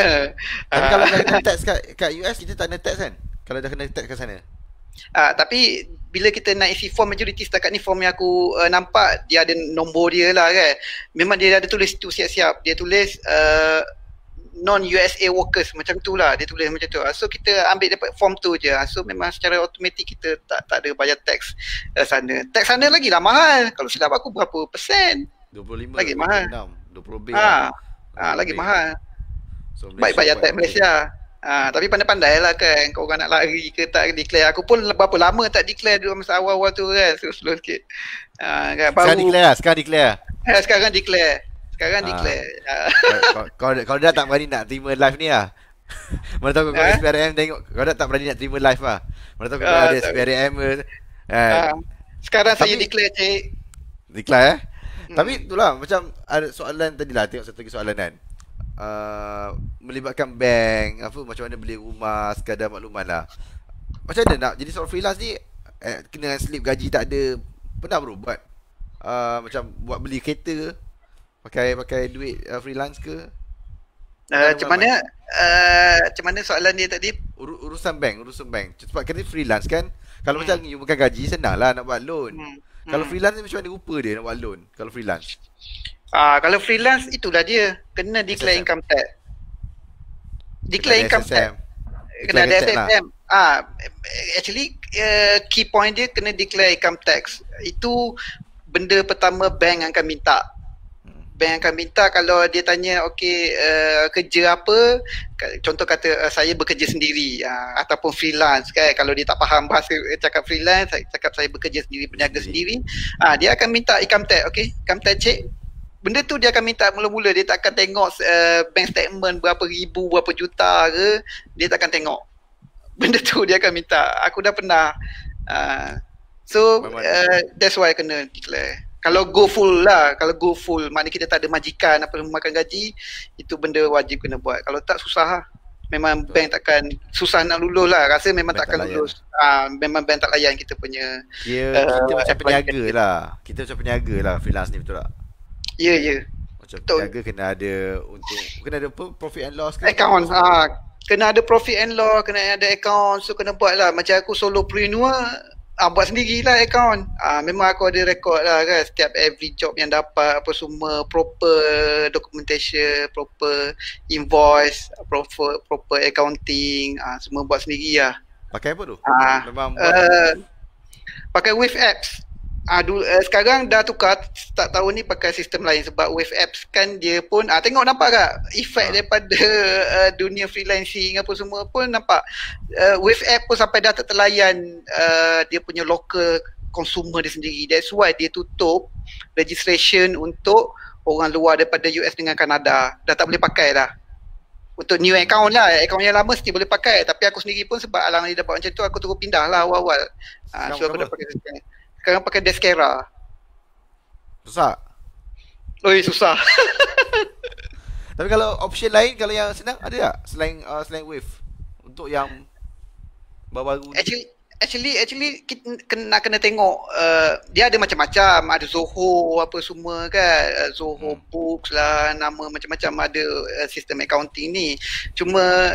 Tapi kalau kena tax kat US, kita tak kena tax kan? Kalau dah kena tax kat sana. Tapi bila kita nak isi form majority, setakat ni form yang aku nampak, dia ada nombor dia lah kan. Memang dia ada tulis tu siap-siap. Dia tulis non-USA workers, macam tu lah dia tulis macam tu. So kita ambil dapat form tu je. So memang secara automatik kita tak ada bayar tax sana. Tax sana lagi lah mahal. Kalau silap aku berapa persen? 25 lagi mahal. 20 lebih. Lagi mahal. So, baik bayar tax Malaysia. Tapi pandai-pandai lah kan, kau orang nak lari ke tak declare. Aku pun berapa lama tak declare dulu masa awal-awal tu kan, slow sikit. Kan, sekarang declare. Sekarang declare. Kau dah tak berani nak terima live ni lah. Mana tahu kau SPRM tengok, kau dah tak berani nak terima live lah. Mana tahu kau ada SPRM ke. Sekarang saya declare, cik. Declare Tapi itulah, macam ada soalan tadi lah, tengok satu lagi soalan kan. Melibatkan bank, macam mana beli rumah, sekadar makluman lah. Macam mana nak jadi seorang freelance ni, kena slip gaji tak ada. Pernah bro buat macam buat beli kereta pakai duit freelance ke? Macam mana soalan dia tadi? Urusan bank. Sebab kena freelance kan. Kalau macam you bukan gaji, senang lah nak buat loan. Kalau freelance ni macam mana rupa dia nak buat loan kalau freelance? Kalau freelance itulah dia, kena declare income tax. Declare income tax. Kena ada SSM. Actually key point dia kena declare income tax. Itu benda pertama bank akan minta. bank akan minta kalau dia tanya kerja apa, contoh kata saya bekerja sendiri ataupun freelance kan, kalau dia tak faham bahasa cakap freelance, saya cakap saya bekerja sendiri, berniaga sendiri, dia akan minta income tax. Income tax check, benda tu dia akan minta mula-mula, dia tak akan tengok bank statement berapa ribu, berapa juta ke, dia tak akan tengok. Benda tu dia akan minta. Aku dah pernah. That's why kena declare. Kalau go full lah, kalau go full maknanya kita tak ada majikan apa makan gaji, itu benda wajib kena buat. Kalau tak susah lah. Memang bank takkan, susah nak lulus lah. Rasa memang bank takkan lulus. Memang bank tak layan kita punya. Kita macam peniaga lah. Kita macam peniaga lah freelance ni, betul tak? Ya. Macam peniaga kena ada profit and loss ke? Account. Kena ada profit and loss, kena ada account. So kena buat lah. Macam aku solopreneur, buat sendirilah account. Memang aku ada rekod lah kan, setiap every job yang dapat apa semua, proper documentation, proper invoice, proper accounting, semua buat sendiri lah. Pakai apa tu? Memang pakai Wave Apps. Sekarang dah tukar, start tahun ni pakai sistem lain sebab Wave Apps kan dia pun tengok nampak tak efek daripada dunia freelancing apa semua pun nampak. Wave App pun sampai dah tak terlayan dia punya local consumer dia sendiri. That's why dia tutup registration untuk orang luar daripada US dengan Kanada. Dah tak boleh pakai dah. Untuk new account lah, account yang lama still boleh pakai, tapi aku sendiri pun sebab alang dia dapat macam tu, aku terus pindah lah awal-awal. So aku dah pakai sistem. Sekarang pakai Deskera. Susah? Susah. Tapi kalau option lain, kalau yang senang, ada tak? Selain Wave? Untuk yang baru-baru ni? Actually kita kena tengok, dia ada macam-macam, ada Zoho apa semua kan, Zoho Books lah, nama macam-macam ada sistem accounting ni. Cuma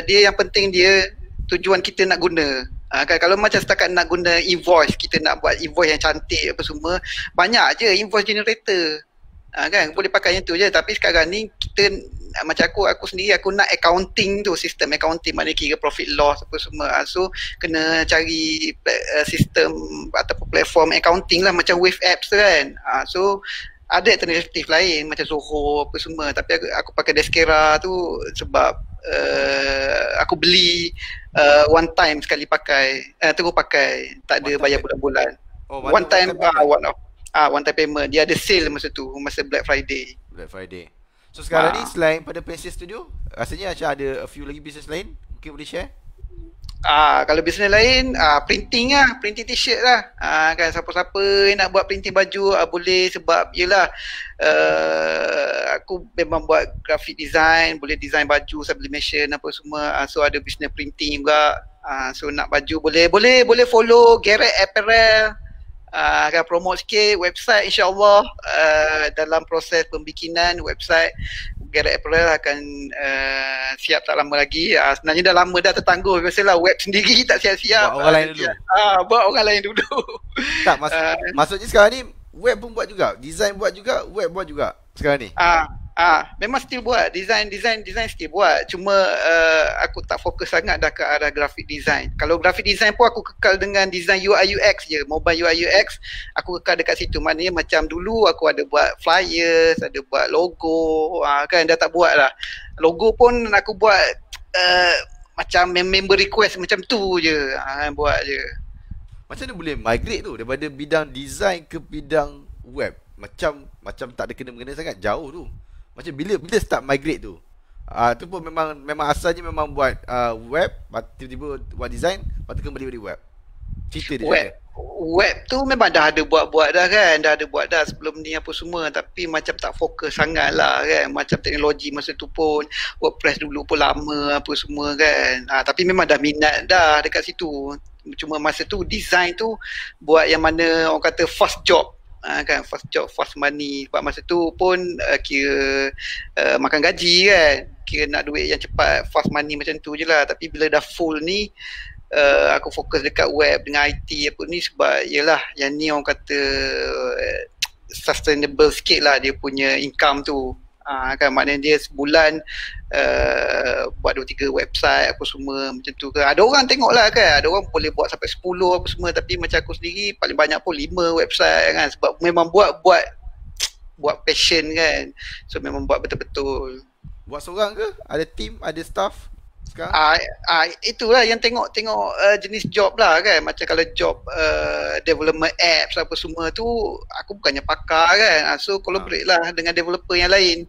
dia yang penting dia tujuan kita nak guna. Kan, kalau macam setakat nak guna invoice, kita nak buat invoice yang cantik apa semua, banyak je invoice generator. Kan, boleh pakai yang tu je. Tapi sekarang ni kita, macam aku sendiri, aku nak accounting tu, sistem accounting, maknanya kira profit loss apa semua. So kena cari sistem ataupun platform accounting lah, macam Wave Apps tu kan. So ada alternatif lain macam Zoho apa semua, tapi aku pakai Deskera tu sebab aku beli one time sekali pakai, terus pakai, tak ada bayar bulan-bulan. One time one time payment. Dia ada sale masa tu, masa Black Friday. So sekarang ni selain pada Pencil Studio, rasanya macam ada a few lagi bisnes lain, mungkin boleh share? Kalau bisnes lain, printing lah, printing t-shirt lah. Kan, siapa-siapa nak buat printing baju boleh, sebab yelah aku memang buat graphic design, boleh design baju, sublimation apa semua. So ada bisnes printing juga. So nak baju boleh follow Garrett Apparel. Akan promote sikit website, insyaAllah dalam proses pembikinan website Garrett Apparel akan siap tak lama lagi. Sebenarnya dah lama dah tertangguh, biasalah web sendiri tak siap-siap, buat orang lain dulu. Buat orang lain dulu. Tak, maksudnya sekarang ni web pun buat juga, design buat juga, web buat juga sekarang ni. Memang still buat design still buat, cuma aku tak fokus sangat dah ke arah graphic design. Kalau graphic design pun aku kekal dengan design UI UX je, mobile UI UX aku kekal dekat situ. Maknanya macam dulu aku ada buat flyers, ada buat logo, kan dah tak buat lah. Logo pun aku buat macam member request macam tu je, buat je. Macam mana boleh migrate tu daripada bidang design ke bidang web? Macam tak ada kena-mengena sangat, jauh tu. Macam bila start migrate tu? Tu pun memang asalnya memang buat web, tiba-tiba buat design, lepas tu kembali balik web. Cerita dia web tu memang dah ada buat dah kan, dah ada buat dah sebelum ni apa semua, tapi macam tak fokus sangat lah kan. Macam teknologi masa tu pun, WordPress dulu pun lama apa semua kan. Tapi memang dah minat dah dekat situ. Cuma masa tu design tu buat yang mana orang kata fast job. Kan, fast job, fast money. Sebab masa tu pun kira makan gaji kan, kira nak duit yang cepat, fast money macam tu je lah. Tapi bila dah full ni, aku fokus dekat web dengan IT apa ni, sebab yelah yang ni orang kata sustainable sikit lah dia punya income tu. Kan, maknanya dia sebulan buat 2-3 website apa semua macam tu ke. Ada orang tengok lah kan, ada orang boleh buat sampai 10 apa semua, tapi macam aku sendiri paling banyak pun 5 website kan, sebab memang buat buat passion kan. So memang buat betul-betul. Buat seorang ke? Ada team, ada staff sekarang? Itulah yang tengok jenis job lah kan. Macam kalau job development apps apa semua tu, aku bukannya pakar kan. So collaborate lah dengan developer yang lain.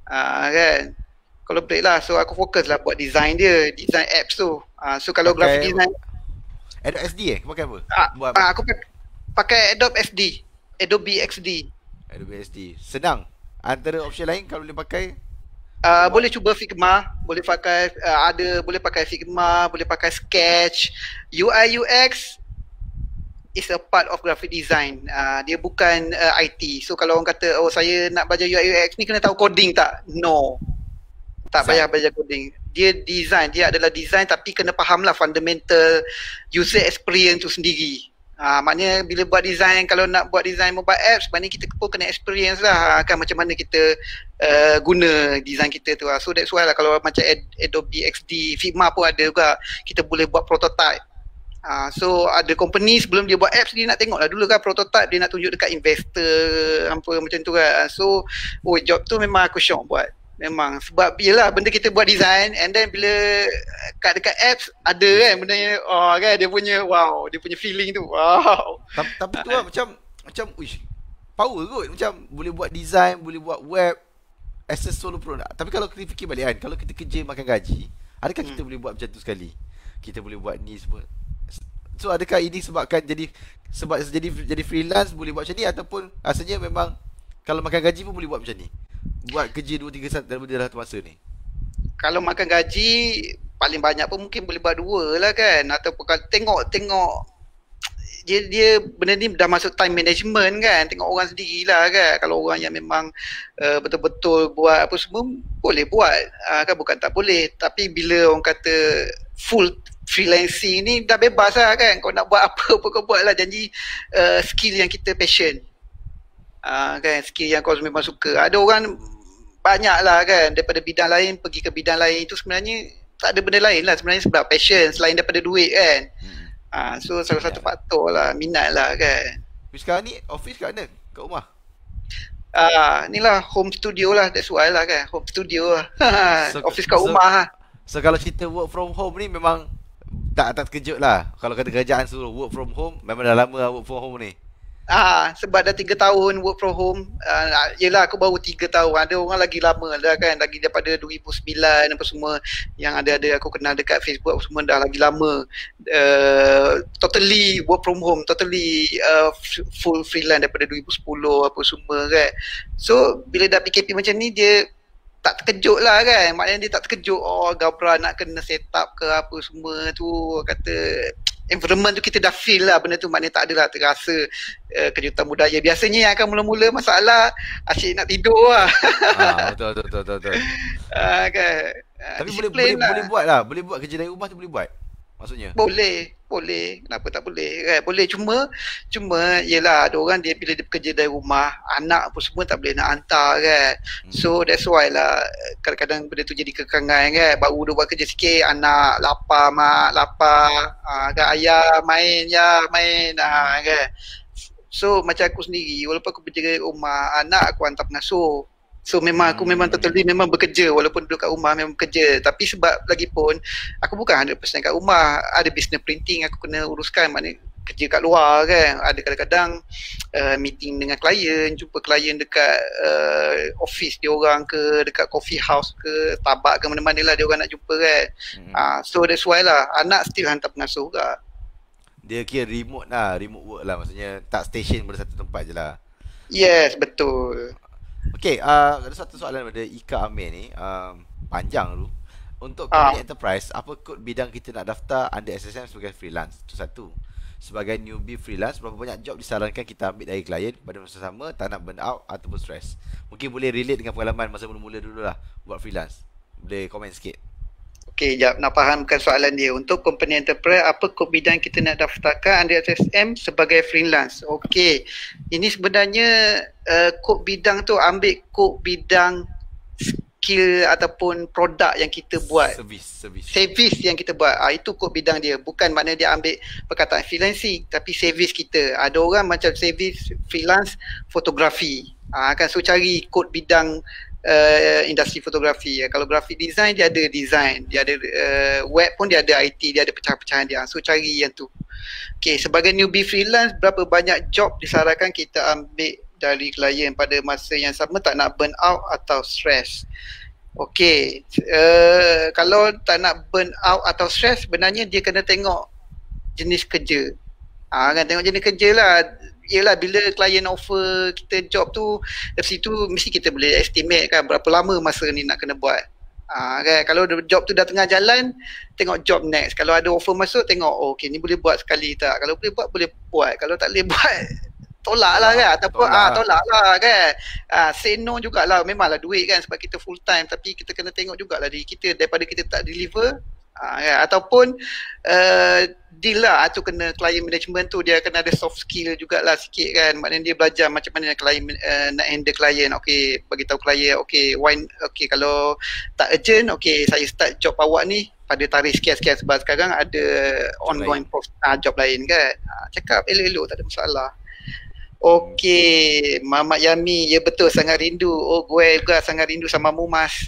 Kan. Collaborate lah. So aku fokus lah buat design dia, design apps tu. So kalau graphic design Adobe SD pakai apa? Buat aku pakai Adobe XD. Adobe XD. Adobe SD. Senang. Antara option lain kalau boleh pakai boleh cuba Figma, boleh pakai boleh pakai Figma, boleh pakai Sketch. UI UX is a part of graphic design. Dia bukan IT. So kalau orang kata saya nak belajar UI UX ni kena tahu coding tak? No. Tak payah belajar coding. Dia design, dia adalah design tapi kena faham lah fundamental user experience tu sendiri. Maknanya bila buat design, kalau nak buat design mobile apps, maknanya kita pun kena experience lah kan macam mana kita guna design kita tu lah. So that's why lah kalau macam Adobe XD, Figma pun ada juga, kita boleh buat prototype. So ada company sebelum dia buat apps, dia nak tengok lah dulu kan prototype, dia nak tunjuk dekat investor apa macam tu kan. So job tu memang aku syok buat. Memang sebab yelah benda kita buat design and then bila kat dekat apps ada kan benda yang kan dia punya wow, dia punya feeling tu wow. Tapi tu lah macam uish, power kot. Macam boleh buat design, boleh buat web as a solo product. Tapi kalau kita fikir balik kan, kalau kita kerja makan gaji, adakah kita boleh buat macam tu sekali? Kita boleh buat ni semua. So adakah ini sebab jadi freelance boleh buat macam ni, ataupun asalnya memang kalau makan gaji pun boleh buat macam ni? Buat kerja 2-3 saat dalam satu masa ni. Kalau makan gaji paling banyak pun mungkin boleh buat 2 lah kan. Ataupun kalau tengok dia benda ni dah masuk time management kan. Tengok orang sendirilah kan. Kalau orang yang memang betul-betul buat apa semua boleh buat kan, bukan tak boleh. Tapi bila orang kata full freelancing ni dah bebas lah kan. Kau nak buat apa pun kau buat lah. Janji skill yang kita passion. Kan skill yang kau memang suka. Ada orang banyak lah kan daripada bidang lain pergi ke bidang lain, itu sebenarnya tak ada benda lain lah sebenarnya sebab passion selain daripada duit kan. So salah satu faktor lah, minat lah kan. Tapi sekarang ni office kat mana? Kat rumah? Ni lah home studio lah, that's why lah kan, home studio lah. Office kat rumah lah. So kalau cerita work from home ni memang tak terkejut lah. Kalau kata kerajaan suruh work from home, memang dah lama lah work from home ni. Sebab dah 3 tahun work from home. Yelah aku baru 3 tahun. Ada orang lagi lama dah kan, lagi daripada 2009 apa semua. Yang ada aku kenal dekat Facebook apa semua dah lagi lama. Totally work from home, totally full freelance daripada 2010 apa semua kan. So bila dah PKP macam ni, dia tak terkejut lah kan. Maknanya dia tak terkejut Gabra nak kena set up ke apa semua tu. Kata environment tu kita dah feel lah benda tu, maknanya tak adalah terasa kejutan budaya. Biasanya yang akan mula-mula masalah asyik nak tidur lah. Betul. Kan. Tapi boleh buat lah. Boleh buat kerja dari rumah tu, boleh buat maksudnya? Boleh. Kenapa tak boleh kan? Boleh, cuma yelah ada orang dia bila dia bekerja dari rumah, anak pun semua tak boleh nak hantar kan. So that's why lah kadang-kadang benda tu jadi kekangan kan. Baru dia buat kerja sikit, anak lapar, mak lapar, kan ayah main kan. So macam aku sendiri, walaupun aku bekerja dari rumah, anak aku hantar pengasuh. So memang aku memang totally memang bekerja, walaupun duduk kat rumah memang bekerja. Tapi sebab lagi pun aku bukan 100% kat rumah, ada business printing aku kena uruskan, maknanya kerja kat luar kan. Ada kadang-kadang meeting dengan klien, jumpa klien dekat office dia orang ke, dekat coffee house ke, Starbucks ke, mana-mana lah dia orang nak jumpa kan. So that's why lah anak still hantar pengasuh juga. Dia kira remote work lah, maksudnya tak station pada satu tempat je lah. Yes, betul. Okay, ada satu soalan daripada Ika Amir ni, panjang dulu. Untuk company enterprise, apa kod bidang kita nak daftar under SSM sebagai freelance? Itu satu. Sebagai newbie freelance, berapa banyak job disarankan kita ambil dari klien pada masa sama, tak nak burn out ataupun stress? Mungkin boleh relate dengan pengalaman masa mula-mula dulu lah buat freelance. Boleh komen sikit. Okey, jap nak fahamkan soalan dia. Untuk company enterprise, apa kod bidang kita nak daftarkan under SSM sebagai freelance? Okey, ini sebenarnya kod bidang tu ambil kod bidang skill ataupun produk yang kita buat. Service yang kita buat. Itu kod bidang dia. Bukan maknanya dia ambil perkataan freelancing, tapi service kita. Ada orang macam service freelance fotografi. Kan so cari kod bidang industri fotografi. Kalau graphic design dia ada design, dia ada web pun dia ada IT, dia ada pecah-pecahan dia. So cari yang tu. Okay, sebagai newbie freelance, berapa banyak job disarankan kita ambil dari klien pada masa yang sama, tak nak burn out atau stress? Okay, kalau tak nak burn out atau stress, sebenarnya dia kena tengok jenis kerja. Kan tengok jenis kerja lah. Yelah, bila klien offer kita job tu, dari situ mesti kita boleh estimate kan berapa lama masa ni nak kena buat. Kan? Kalau job tu dah tengah jalan, tengok job next. Kalau ada offer masuk, tengok okay ni boleh buat sekali tak. Kalau boleh buat, boleh buat. Kalau tak boleh buat, tolak lah kan. Ataupun tolak lah kan. Say no jugalah. Memanglah duit kan sebab kita full time, tapi kita kena tengok jugalah diri kita daripada kita tak deliver. Kan? Ataupun deal lah tu, kena client management tu dia kena ada soft skill jugalah sikit kan. Maknanya dia belajar macam mana client nak handle client. Okay, bagi tahu client okay kalau tak urgent, okay saya start job awak ni pada tarikh sekian-sekian sebab sekarang ada ongoing job lain kan. Cakap elok-elok, tak ada masalah. Okay, Mamat Yami, ya betul sangat rindu. Oh, gue juga sangat rindu sama Mumas.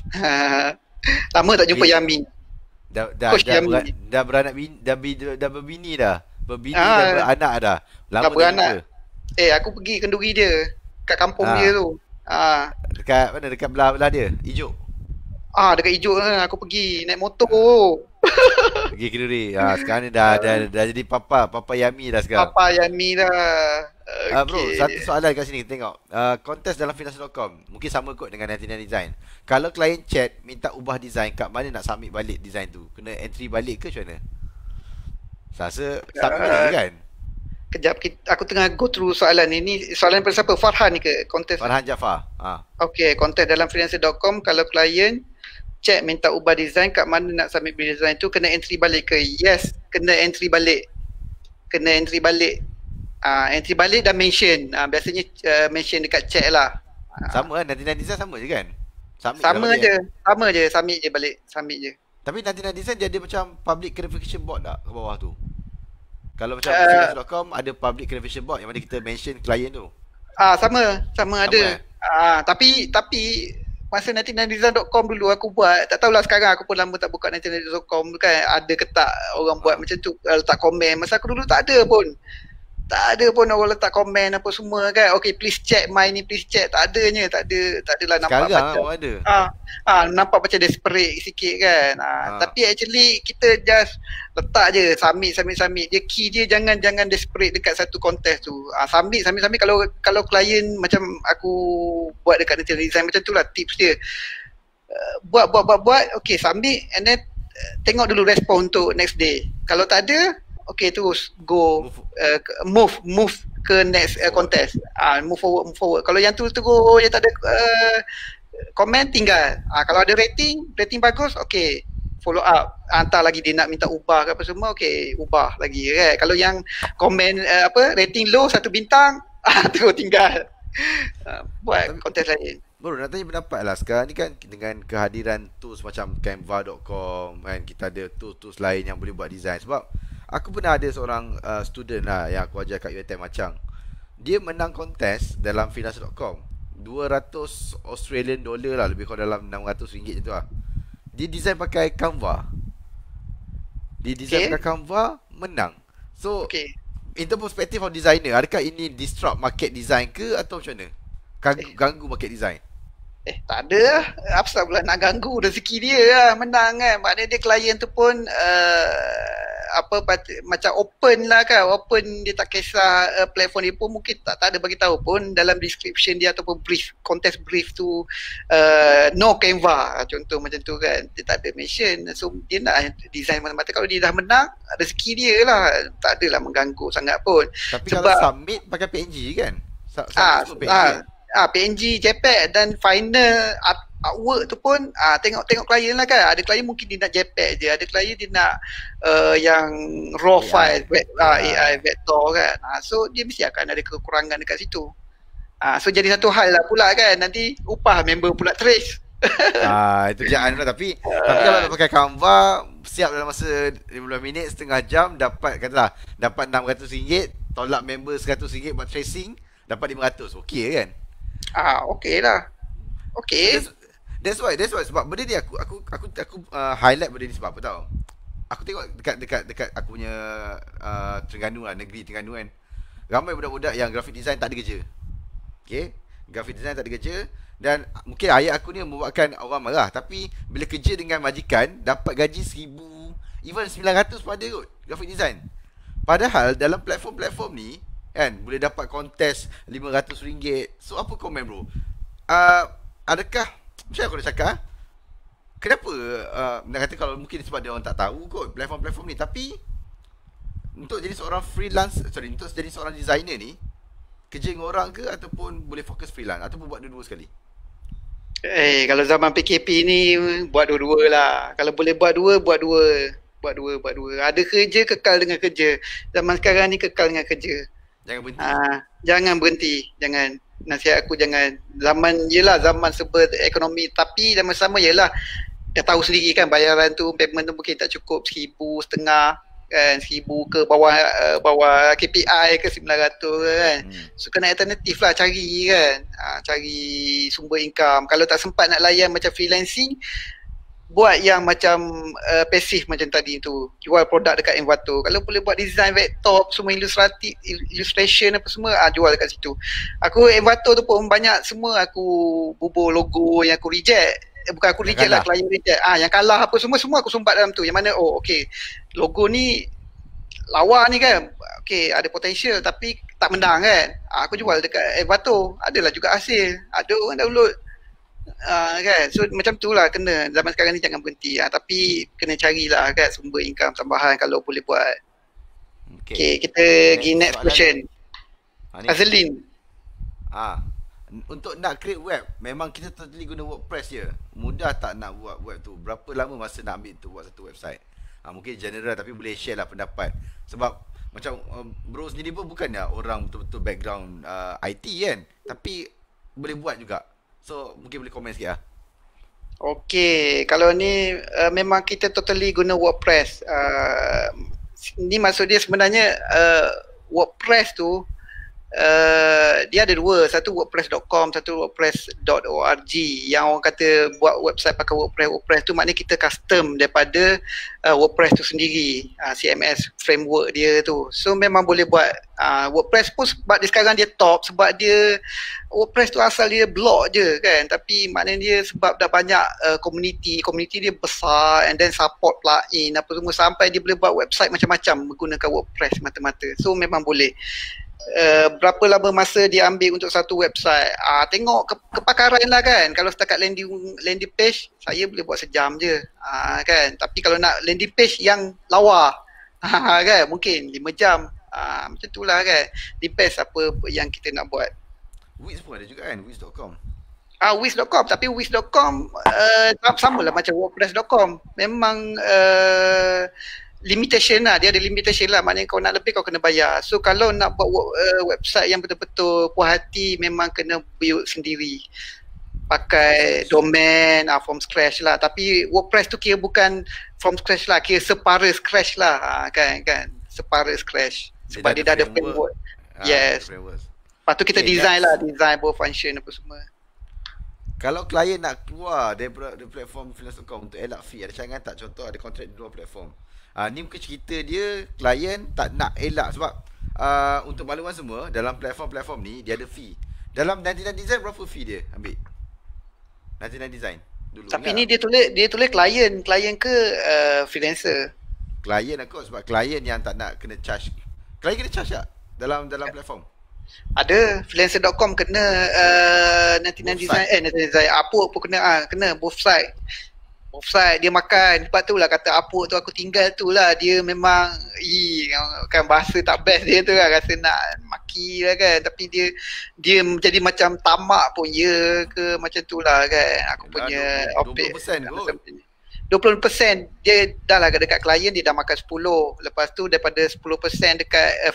Lama tak jumpa Yami. Dah beranak bini, dah berbini dah. Berbini dah beranak dah. Lama dah beranak. Aku pergi kenduri dia kat kampung dia tu. Dekat mana? Dekat belah dia. Ijuk. Dekat Ijuk aku pergi naik motor. Pergi kenduri. Sekarang ni dah jadi papa Yami dah sekarang. Papa Yami dah. Bro, satu soalan kat sini tengok. Kontes dalam Freelancer.com mungkin sama kot dengan 99 Design. Kalau klien chat minta ubah design, kat mana nak submit balik design tu? Kena entry balik ke macam mana? Saya rasa submit balik kan? Kejap, aku tengah go through soalan ni. Ni soalan daripada siapa? Farhan ni ke? Kontes Farhan Jaafar. Okay, kontes dalam Freelancer.com, kalau klien chat minta ubah design, kat mana nak submit design tu, kena entry balik ke? Yes, kena entry balik. Entry balik dan mention. Biasanya mention dekat chat lah. Sama kan? 99 Design sama je kan? Sama je, submit je balik. Tapi 99 Design dia ada macam public clarification board tak ke bawah tu? Kalau macam freelance.com ada public clarification board yang mana kita mention klien tu. Sama ada. Tapi masa 99design.com dulu aku buat, tak tahulah sekarang, aku pun lama tak buka 99design.com kan, ada ke tak orang buat macam tu, letak komen. Masa aku dulu tak ada pun orang letak komen apa semua kan. Okay, please check my ni, please check. Tak adalah nampak sekarang macam ada. Nampak macam desperate sikit kan. Tapi actually kita just letak je submit. Dia key dia jangan desperate dekat satu kontes tu. Submit kalau klien macam aku buat dekat Nature Design macam tu lah tips dia. Buat okay, submit and then tengok dulu respon untuk next day. Kalau tak ada, okay, terus go move ke next contest. Move forward. Kalau yang tu yang tak ada komen, tinggal. Kalau ada rating bagus, okay, follow up. Hantar lagi dia nak minta ubah ke apa semua, okay, ubah lagi kan. Kalau yang komen rating low 1 bintang, terus tinggal. Buat kontes lain. Bro, nak tanya pendapat lah. Sekarang ni kan dengan kehadiran tools macam Canva.com kan, kita ada tools lain yang boleh buat design. Sebab aku pernah ada seorang student lah yang aku ajar kat UiTM Macang. Dia menang kontes dalam Freelancer.com, 200 Australian dollar lah, lebih kurang dalam RM600 macam tu lah. Dia design pakai Canva. Pakai Canva, menang. So in terms perspective of designer, adakah ini disrupt market design ke atau macam mana? Ganggu market design? Tak ada lah. Apa pula nak ganggu rezeki dia lah, menang kan. Maknanya dia klien tu pun macam open lah kan. Open, dia tak kisah platform dia pun mungkin tak ada bagi tahu pun dalam description dia ataupun contest brief tu no Canva contoh macam tu kan. Dia tak ada mention. So dia nak design mata-mata. Kalau dia dah menang, rezeki dia lah. Tak adalah mengganggu sangat pun. Tapi sebab kalau submit pakai PNG kan? PNG, JPEG dan final artwork tu pun tengok klien lah kan. Ada klien mungkin dia nak JPEG je, ada klien dia nak yang raw file AI vector kan. So dia mesti akan ada kekurangan dekat situ. So jadi satu hal lah pula kan, nanti upah member pula trace. Itu jangan lah. Tapi kalau pakai Canva, siap dalam masa 15 minit, setengah jam dapat, katalah dapat RM600, tolak member RM100 buat tracing, dapat RM500. Okey kan? Okey lah. So Okey. that's why sebab benda ni aku highlight benda ni sebab apa tau. Aku tengok dekat aku punya Terengganu lah, negeri Terengganu kan. Ramai budak-budak yang graphic design tak ada kerja. Okay, graphic design tak ada kerja. Dan mungkin ayat aku ni membuatkan orang marah, tapi bila kerja dengan majikan dapat gaji 1000, even 900 pada kot graphic design. Padahal dalam platform-platform ni kan boleh dapat kontes RM500. So apa komen bro? Adakah macam aku nak cakap, kenapa nak kata kalau mungkin sebab dia orang tak tahu kot platform-platform ni, tapi untuk jadi seorang untuk jadi seorang designer ni, kerja dengan orang ke ataupun boleh fokus freelance ataupun buat dua-dua sekali? Kalau zaman PKP ni buat dua-dua lah. Kalau boleh buat dua, buat dua. Buat dua. Ada kerja, kekal dengan kerja. Zaman sekarang ni kekal dengan kerja. Jangan berhenti. Jangan berhenti. Jangan. Nasihat aku jangan. Zaman serba ekonomi. Tapi zaman sama yelah. Dah tahu sendiri kan bayaran tu, payment tu mungkin tak cukup 1,500 kan, 1,000 ke bawah KPI ke 900 kan. So kena alternatif lah, cari kan, cari sumber income. Kalau tak sempat nak layan macam freelancing, buat yang macam pasif macam tadi tu, jual produk dekat Envato. Kalau boleh buat design laptop, semua illustration apa semua, jual dekat situ. Aku Envato tu pun banyak semua aku bubur logo yang aku reject. Bukan aku reject lah, klien reject. Yang kalah apa semua aku sumbat dalam tu. Yang mana okay, logo ni lawa ni kan, okay, ada potential tapi tak menang kan. Aku jual dekat Envato, adalah juga hasil. Ada orang download. Kan, so macam tu lah, kena zaman sekarang ni jangan berhenti tapi kena carilah kan sumber income tambahan kalau boleh buat. Okay, kita pergi next question. Azlin. Untuk nak create web, memang kita totally guna WordPress je. Mudah tak nak buat web tu? Berapa lama masa nak ambil tu buat satu website? Mungkin general tapi boleh share lah pendapat. Sebab macam bro sendiri pun bukannya orang betul-betul background IT kan, tapi boleh buat juga. So mungkin boleh komen sikit lah. Okay, kalau ni memang kita totally guna WordPress. Ni maksud dia sebenarnya WordPress tu dia ada dua, satu wordpress.com, satu wordpress.org. Yang orang kata buat website pakai WordPress tu maknanya kita custom daripada WordPress tu sendiri, CMS framework dia tu. So memang boleh buat WordPress pun sebab dia sekarang dia top, sebab dia WordPress tu asal dia blog je kan, tapi maknanya dia sebab dah banyak community dia besar, and then support plugin apa semua, sampai dia boleh buat website macam-macam menggunakan WordPress mata-mata. So memang boleh. Berapa lama masa dia ambil untuk satu website, tengok kepakaran lah kan. Kalau setakat landing page, saya boleh buat sejam je kan. Tapi kalau nak landing page yang lawa kan, mungkin 5 jam. Macam tu lah kan. Depends apa yang kita nak buat. Wiz pun ada juga kan, wiz.com. Wiz.com, tapi wiz.com sama lah macam wordpress.com. Memang limitation lah, dia ada limitation lah, maknanya kau nak lebih kau kena bayar. So kalau nak buat website yang betul-betul puas hati, memang kena build sendiri, pakai domain from scratch lah. Tapi WordPress tu kira bukan from scratch lah, kira separa scratch lah kan, separa scratch, sebab dia dah ada framework. Yes. Lepas tu kita design both function apa semua. Kalau klien nak keluar dari platform freelance.com untuk elak fee, ada cadangan tak? Contoh ada kontrak di luar platform. Ni mungkin cerita dia, klien tak nak elak sebab untuk makluman semua, dalam platform-platform ni dia ada fee. Dalam 99 Design berapa fee dia ambil? 99 Design dulu. Tapi ni dia tulis klien ke freelancer? Klien aku, sebab klien yang tak nak kena charge. Klien kena charge tak dalam platform? Ada, freelancer.com kena 99 Design, apa pun kena both side. Offside dia makan. Lepas tu lah kata apa tu aku tinggal tu lah. Dia memang kan bahasa tak best dia tu lah, rasa nak maki lah kan. Tapi dia jadi macam tamak pun ya ke, macam tu lah kan. Aku punya 20% kot. 20% dia dah lah dekat klien dia dah makan 10. Lepas tu daripada 10% dekat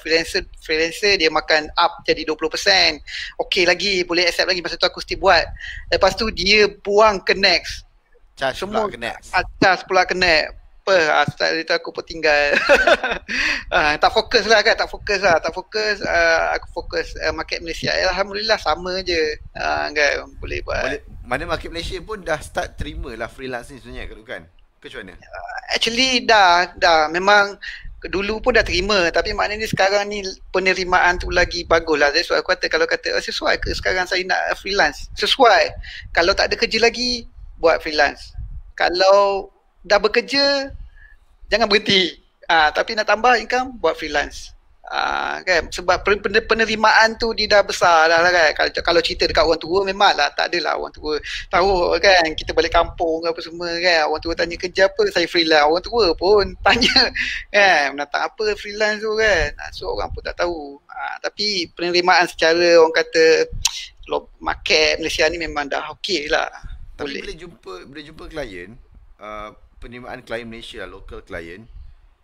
freelancer dia makan up jadi 20%. Okey lagi, boleh accept lagi, masa tu aku still buat. Lepas tu dia buang ke next. Charge semua pula connect. Charge pula connect. apa, start itu aku pun tinggal. Tak fokus lah kan, tak fokus. Aku fokus market Malaysia. Alhamdulillah sama je. Kan boleh buat. Boleh, mana market Malaysia pun dah start terima lah freelance ni sebenarnya kan? Ke macam mana? Actually dah memang dulu pun dah terima, tapi maknanya sekarang ni penerimaan tu lagi bagus lah. That's why aku kata, kalau kata sesuai ke sekarang saya nak freelance, sesuai. Kalau tak ada kerja lagi, buat freelance. Kalau dah bekerja, jangan berhenti. Tapi nak tambah income, buat freelance. Kan, sebab penerimaan tu dia dah besar dah lah kan. Kalau cerita dekat orang tua, memang lah tak adalah orang tua tahu kan, kita balik kampung apa semua kan, orang tua tanya kerja apa, saya freelance. Orang tua pun tanya kan, menatang apa freelance tu kan. So orang pun tak tahu. Tapi penerimaan secara orang kata market Malaysia ni memang dah okey lah. Tapi Boleh. bila jumpa klien, penerimaan klien Malaysia, local klien,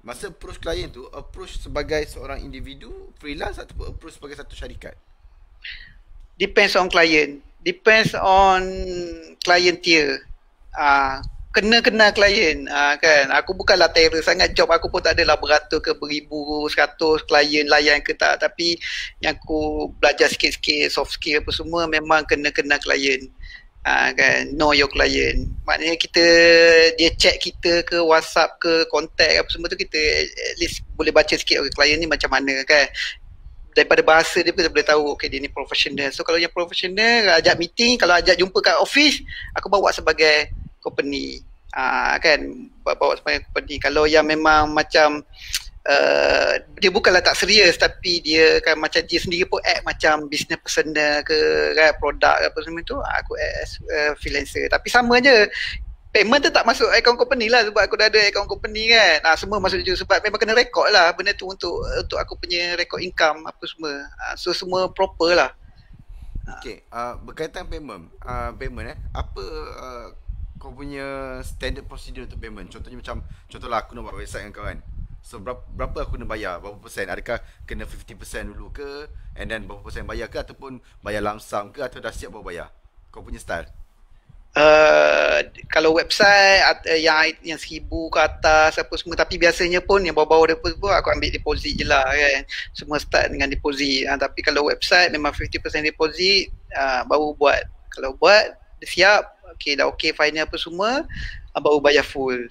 masa approach klien tu, approach sebagai seorang individu freelance ataupun approach sebagai satu syarikat? Depends on client. Depends on client tier. Kena klien kan. Aku bukanlah terror sangat, job aku pun tak adalah beratus ke beribu, 100 klien layan ke tak, tapi yang aku belajar sikit-sikit soft skill apa semua, memang kena klien. Kan, know your client. Maknanya dia chat kita ke WhatsApp ke contact apa semua tu, kita at least boleh baca sikit klien ni macam mana kan. Daripada bahasa dia kita boleh tahu okay, dia ni professional. So kalau yang professional, ajak meeting, kalau ajak jumpa kat office, aku bawa sebagai company. Kan, bawa sebagai company. Kalau yang memang macam dia bukanlah tak serius, tapi dia kan macam dia sendiri pun act macam business personal ke kan, produk apa semua tu, aku act as freelancer. Tapi sama je, payment tu tak masuk account company lah, sebab aku dah ada account company kan. Semua masuk je, sebab memang kena record lah benda tu untuk aku punya record income apa semua. So semua proper lah. Okay, berkaitan payment, apa kau punya standard procedure untuk payment? Contohlah aku nak buat website dengan kau kan. So berapa aku kena bayar? Berapa persen? Adakah kena 50% dulu ke? And then berapa persen bayar ke? Ataupun bayar lump sum ke? Atau dah siap baru bayar? Kau punya style? Kalau website yang 1,000 ke atas apa semua, tapi biasanya pun yang bawah-bawah deposit pun aku ambil deposit je lah kan. Semua start dengan deposit. Tapi kalau website memang 50% deposit, baru buat. Kalau buat, dia siap, dah okay final apa semua, baru bayar full.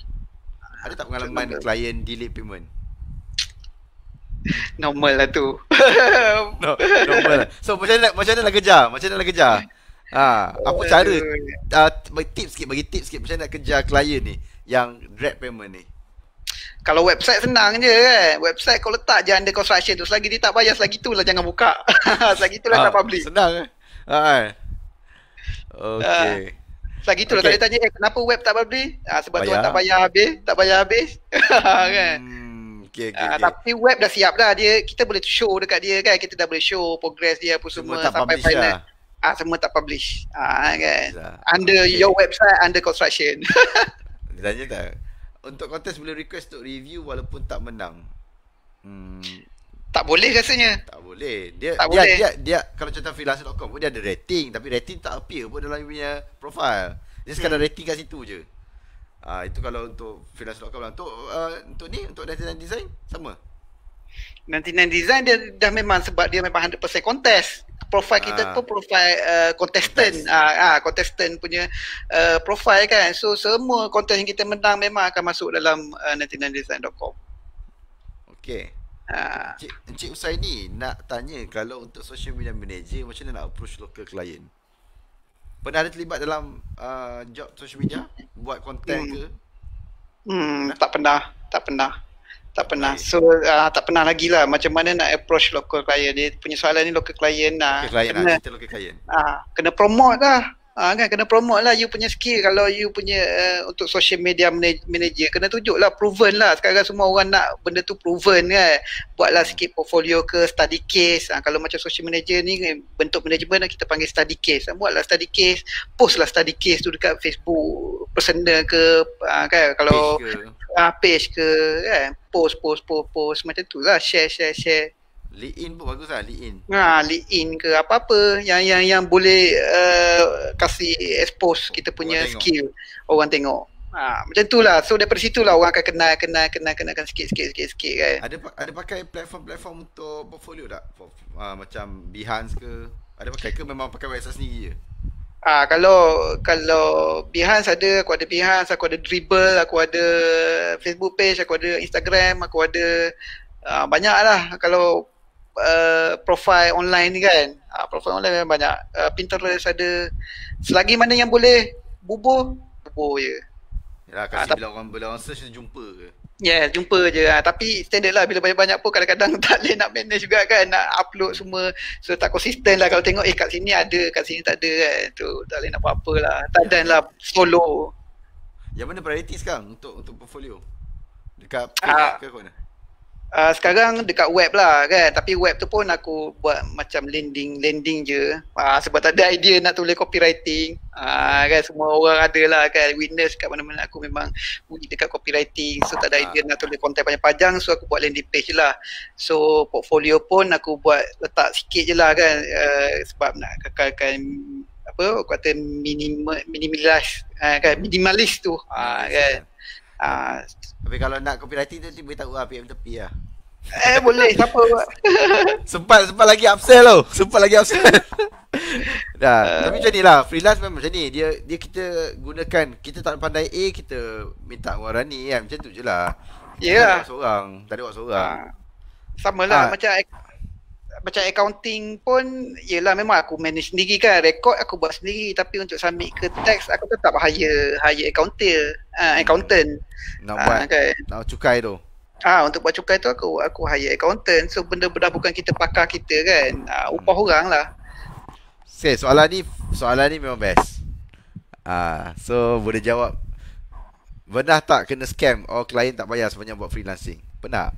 Ada tak pengalaman klien delay payment? Normal lah tu. Normal lah. So macam mana nak kejar? Apa cara? Bagi tips sikit macam mana nak kejar klien ni yang drag payment ni. Kalau website senang je kan. Website kau letak je under construction tu, selagi dia tak bayar, selagi tu lah jangan buka. Selagi tu lah tak publish. Senang Okay. Selagi tu lah, kalau dia tanya kenapa web tak publish, sebab tu tak bayar habis. Kan. Okay. Tapi web dah siap dah, kita boleh show dekat dia kan, kita dah boleh show progress dia apa semua sampai final. Semua tak publish. Kan. Under your website, under construction. Dia tanya tak, untuk kontes boleh request untuk review walaupun tak menang? Tak boleh rasanya. Tak boleh. Dia kalau contoh freelancer.com pun dia ada rating, tapi rating tak appear pun dalam dia punya profile. Dia sekadar rating kat situ je. Itu kalau untuk freelancer.com lah. Untuk ni, untuk 99 design sama. 99 design dia dah memang, sebab dia memang 100% contest. Profile kita pun profile contestant. Contestant punya profile kan. So semua kontes yang kita menang memang akan masuk dalam 99design.com. Okay. Encik Usai ni nak tanya, kalau untuk social media manager, macam mana nak approach local client? Pernah ada terlibat dalam job social media? Buat content ke? Tak pernah. So tak pernah lagi lah macam mana nak approach local client. Dia punya soalan ni local client lah. Local client. Kena promote lah. Kan kena promote lah you punya skill. Kalau you punya untuk social media manager, kena tunjuk lah, proven lah. Sekarang semua orang nak benda tu proven kan. Buatlah sikit portfolio ke, study case. Kalau macam social manager ni, bentuk management kita panggil study case. Buatlah study case, post lah study case tu dekat Facebook personal ke, kan. Kalau page ke kan, post macam tu lah, share. Lead-in pun bagus lah, lead-in. Lead-in ke apa-apa yang boleh kasih expose kita punya skill, orang tengok. Macam tu lah. So daripada situ lah orang akan kenal sikit kan. Ada pakai platform-platform untuk portfolio tak? Macam Behance ke? Ada pakai ke memang pakai website sendiri je? Kalau Behance ada, aku ada Behance, aku ada Dribble, aku ada Facebook page, aku ada Instagram, aku ada banyak lah. Kalau profile online ni kan, profile online memang banyak. Pinterest ada. Selagi mana yang boleh bubuh je. Yalah, kasi bila orang search jumpa ke? Yeah, jumpa je. Tapi standard lah, bila banyak-banyak pun kadang-kadang tak boleh nak manage juga kan, nak upload semua. So tak konsisten lah kalau tengok kat sini ada, kat sini tak ada kan. Tu tak boleh nak apa-apa lah. Tak dan lah solo. Yang mana priority sekarang untuk portfolio? Dekat Ah, page ke mana? Sekarang dekat web lah kan, tapi web tu pun aku buat macam landing je, sebab tak ada idea nak tulis copywriting. Kan semua orang ada lah kan, witness kat mana-mana aku memang uji dekat copywriting, so tak ada idea nak tulis konten panjang-panjang, so aku buat landing page je lah. So portfolio pun aku buat letak sikit je lah kan, sebab nak kekalkan apa aku kata minimalis tu kan. Tapi kalau nak copywriting tu beritahu lah PM tepi lah. Boleh, siapa buat? sempat lagi upsell tau. Sempat lagi upsell. Dah, tapi macam ni lah, freelance memang macam ni. Dia kita gunakan, kita tak pandai A, kita minta orang rani kan. Macam tu je lah. Ya. Tak ada buat seorang. Sama lah, macam accounting pun, yelah memang aku manage sendiri kan. Rekod aku buat sendiri, tapi untuk submit ke tax aku tetap hire accountant. Nak buat kan. nak cukai tu. Untuk buat cukai tu aku hire accountant. So benda-benda bukan kita pakar kita kan. Upah orang lah. Soalan ni memang best. So boleh jawab. Pernah tak kena scam klien tak bayar sepanjang buat freelancing? Pernah?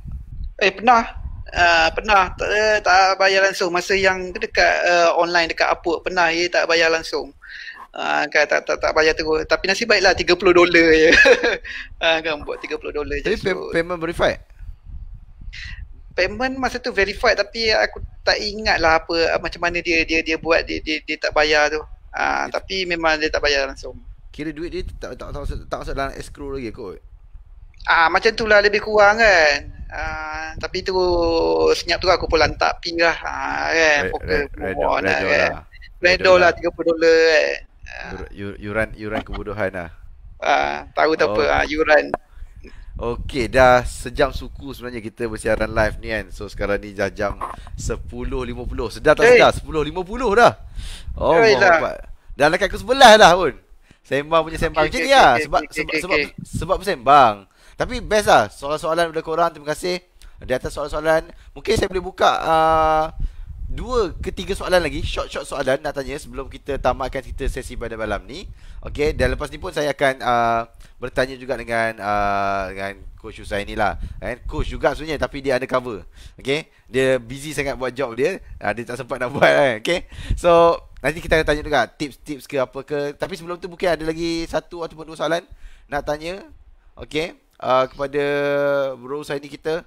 Pernah. Pernah tak bayar langsung masa yang dekat online dekat Upwork, pernah dia tak bayar langsung. Kan tak bayar terus, tapi nasib baiklah $30 je. Kan buat $30 je. Tapi payment verified? Payment masa tu verified, tapi aku tak ingat lah macam mana dia buat dia tak bayar tu. Tapi memang dia tak bayar langsung. Kira duit dia tak masuk dalam escrow lagi kot. Macam tu lah lebih kurang kan. Tapi tu senyap tu aku pun lantak pi lah kan. Redor lah $30 kan. Yuran kebodohan lah. Tahu tak apa, yuran. Okey, dah sejam suku sebenarnya kita bersiaran live ni kan. So sekarang ni dah jam 10.50. Sedar tak sedar? 10.50 dah. Oh, dah dekat ke sebelah dah pun. Sembang punya sembang macam ni lah. Sebab bersembang. Tapi best lah, soalan-soalan daripada korang, terima kasih. Di atas soalan-soalan, mungkin saya boleh buka 2 ke 3 soalan lagi, short soalan nak tanya sebelum kita tamatkan kita sesi pada malam ni. Okay, dan lepas ni pun saya akan bertanya juga dengan Coach Husaini lah. Coach juga sebenarnya, tapi dia undercover. Okay, dia busy sangat buat job dia, dia tak sempat nak buat kan. Okay, so nanti kita akan tanya juga tips-tips ke apa ke. Tapi sebelum tu mungkin ada lagi 1 ataupun 2 soalan nak tanya. Okay, kepada bro Husaini kita.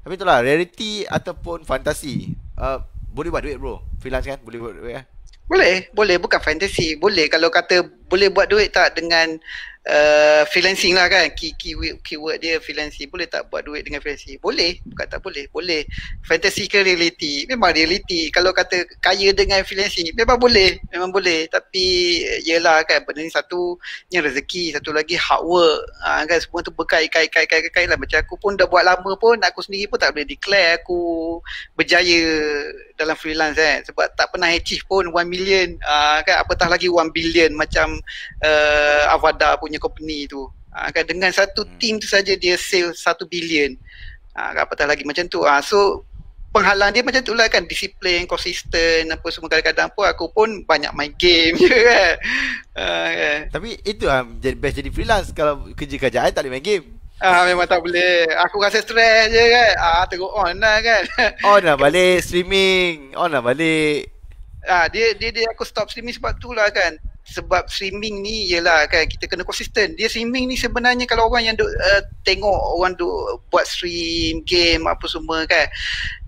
Tapi itulah, reality ataupun fantasi. Boleh buat duit bro, freelance kan? Boleh buat duit kan? Boleh, bukan fantasi. Boleh, kalau kata boleh buat duit tak dengan freelancing lah kan, keyword dia freelancing. Boleh tak buat duit dengan freelancing? Boleh, bukan tak boleh. Boleh. Fantasi ke reality? Memang reality. Kalau kata kaya dengan freelancing, memang boleh. Tapi yelah kan, benda ni satunya rezeki, satu lagi hard work. Kan semua tu berkait lah. Macam aku pun dah buat lama pun, aku sendiri pun tak boleh declare aku berjaya dalam freelance kan. Sebab tak pernah achieve pun 1 million. Kan apatah lagi 1 billion macam Avada punya company tu. Kan dengan satu team tu saja dia sale 1 billion. Apatah lagi macam tu. So penghalang dia macam tu lah kan, disiplin, konsisten, apa semua. Kadang-kadang pun aku pun banyak main game je kan. Tapi itu best jadi freelance. Kalau kerja kerjaan tak boleh main game. Memang tak boleh. Aku rasa stres je kan. Terus on lah kan. On lah balik streaming. On lah balik. Dia aku stop streaming sebab tu lah kan. Sebab streaming ni yelah kan, kita kena konsisten. Dia streaming ni sebenarnya kalau orang yang tengok orang buat stream game apa semua kan,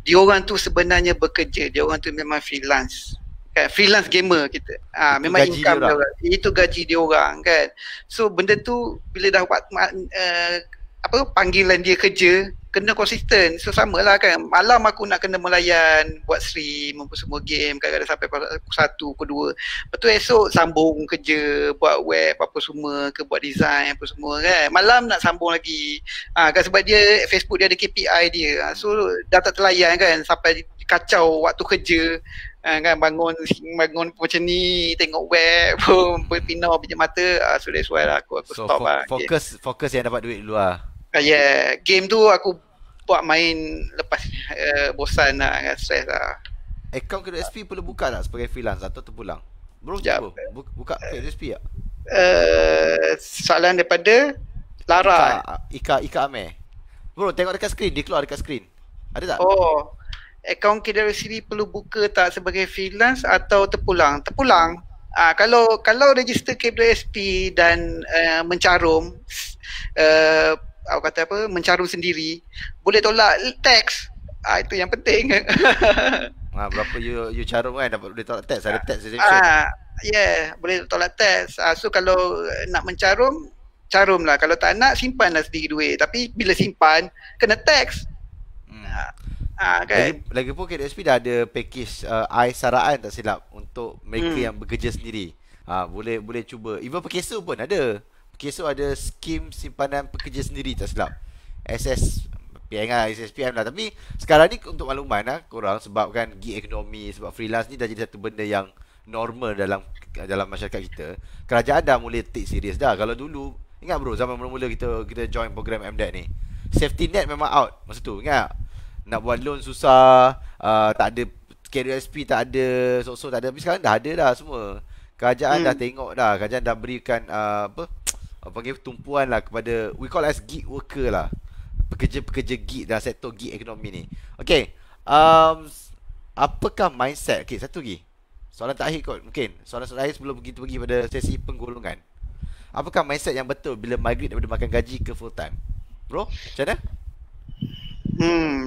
dia orang tu sebenarnya bekerja. Dia orang tu memang freelance. kan, freelance gamer kita. Itu Memang gaji income dia orang. itu gaji dia orang kan. So benda tu bila dah buat panggilan dia kerja, kena konsisten. So samalah kan, malam aku nak kena melayan, buat stream apa semua game, kadang-kadang sampai pukul 1, pukul 2. Lepas tu esok sambung kerja, buat web apa semua, ke buat design apa semua kan. Malam nak sambung lagi. Kan sebab dia Facebook dia ada KPI dia. So dah tak terlayan kan, sampai kacau waktu kerja. Kan bangun macam ni, tengok web pun berpinau pinjam mata. So that's why lah aku So stop lah. fokus yang dapat duit dulu lah. Yeah, game tu aku buat main lepas bosan lah, kan, stress lah. Akaun KSP perlu buka tak sebagai freelance atau terpulang? Bro, Sekejap. cuba buka KSP tak? Soalan daripada Lara. Ika Amir. Bro, tengok dekat skrin, dia keluar dekat skrin. Ada tak? Oh, akaun KWCB perlu buka tak sebagai freelance atau terpulang? Terpulang. Kalau register KWSP dan mencarum, aku kata apa, mencarum sendiri, boleh tolak tax. Itu yang penting. Berapa you carum kan dapat boleh tolak tax, ada tax exemption. Yeah, boleh tolak tax. So kalau nak mencarum, carum lah. Kalau tak nak, simpan lah sendiri duit. Tapi bila simpan, kena tax. Kan? Lagipun KDSP dah ada package saraan tak silap untuk mereka yang bekerja sendiri. Boleh cuba. Even Pekeso pun ada. Pekeso ada skim simpanan pekerja sendiri tak silap. SSPM lah, SSPM lah. Tapi sekarang ni untuk makluman lah korang, sebab kan gig ekonomi, sebab freelance ni dah jadi satu benda yang normal dalam masyarakat kita. Kerajaan dah mula take serius dah. Kalau dulu, ingat bro, zaman mula-mula kita join program MDET ni, safety net memang out masa tu, ingat? Nak buat loan susah, tak ada KWSP, tak ada sok-sok, tak ada. Tapi sekarang dah ada dah semua. Kerajaan dah tengok dah. Kerajaan dah berikan panggil tumpuan lah kepada, we call as gig worker lah, pekerja-pekerja gig dalam sektor gig ekonomi ni. Okay, apakah mindset? Okay, satu lagi soalan terakhir kot, mungkin soalan terakhir sebelum kita pergi pada sesi penggolongan. Apakah mindset yang betul bila migrate daripada makan gaji ke full time? Bro, macam mana?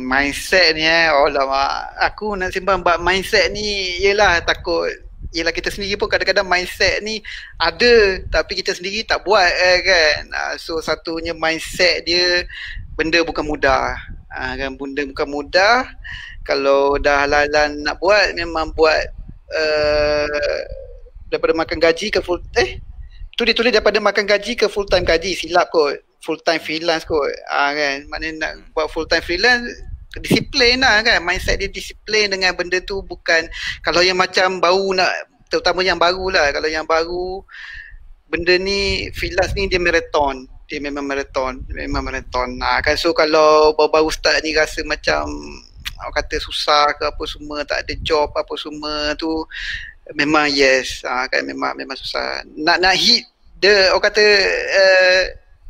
Mindset ni alamak. Aku nak sembang bab mindset ni, yelah takut. Yelah kita sendiri pun kadang-kadang mindset ni ada, tapi kita sendiri tak buat kan. So satunya mindset dia, benda bukan mudah. Kan, benda bukan mudah. Kalau dah halalan nak buat, memang buat daripada makan gaji ke full tu dia tulis daripada makan gaji ke full time gaji, silap kot. Full time freelance kot. Kan, maknanya nak buat full time freelance, disiplin lah kan. Mindset dia disiplin dengan benda tu. Bukan kalau yang macam baru nak, terutama yang baru lah, kalau yang baru, benda ni freelance ni dia marathon. Dia memang marathon. Kan, so kalau baru-baru start ni rasa macam orang kata susah ke apa semua, tak ada job apa semua tu, memang yes, kan, memang susah. Nak hit the, orang kata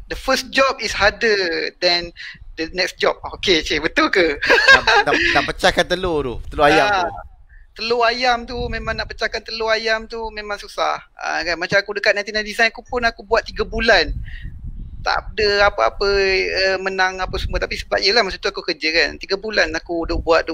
the first job is harder than the next job. Okay, cik, betul ke? nak pecahkan telur ayam tu. Telur ayam tu memang nak pecahkan telur ayam tu memang susah. Kan, macam aku dekat 99 Design aku pun aku buat 3 bulan. Tak ada apa-apa menang apa semua, tapi sebab yelah masa tu aku kerja kan. 3 bulan aku duk buat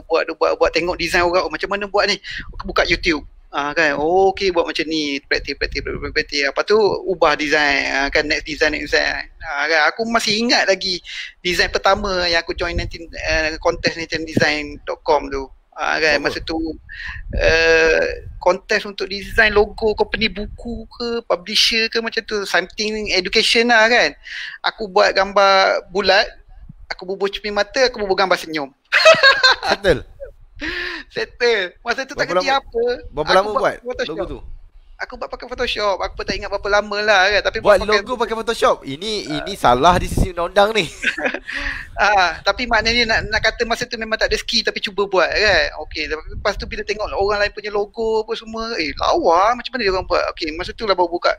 tengok design orang, macam mana buat ni. Aku buka YouTube. Kan, okay, buat macam ni, praktis. Lepas tu ubah design, kan, next design. Kan, aku masih ingat lagi design pertama yang aku join kontes 19design.com tu. Kan, masa tu kontes untuk design logo company buku ke publisher ke macam tu, something education lah kan. Aku buat gambar bulat, aku bubuh cermin mata, aku bubuh gambar senyum. Settle. Masa tu tak kerti apa. Berapa lama buat logo tu? Aku buat pakai Photoshop. Aku pun tak ingat berapa lama lah kan. Tapi buat logo pakai Photoshop. Ini salah di sisi undang-undang ni. Tapi maknanya nak kata masa tu memang tak ada skill, tapi cuba buat kan. Okay, lepas tu bila tengok orang lain punya logo apa semua, lawa macam mana dia orang buat. Okay, masa tu lah baru buka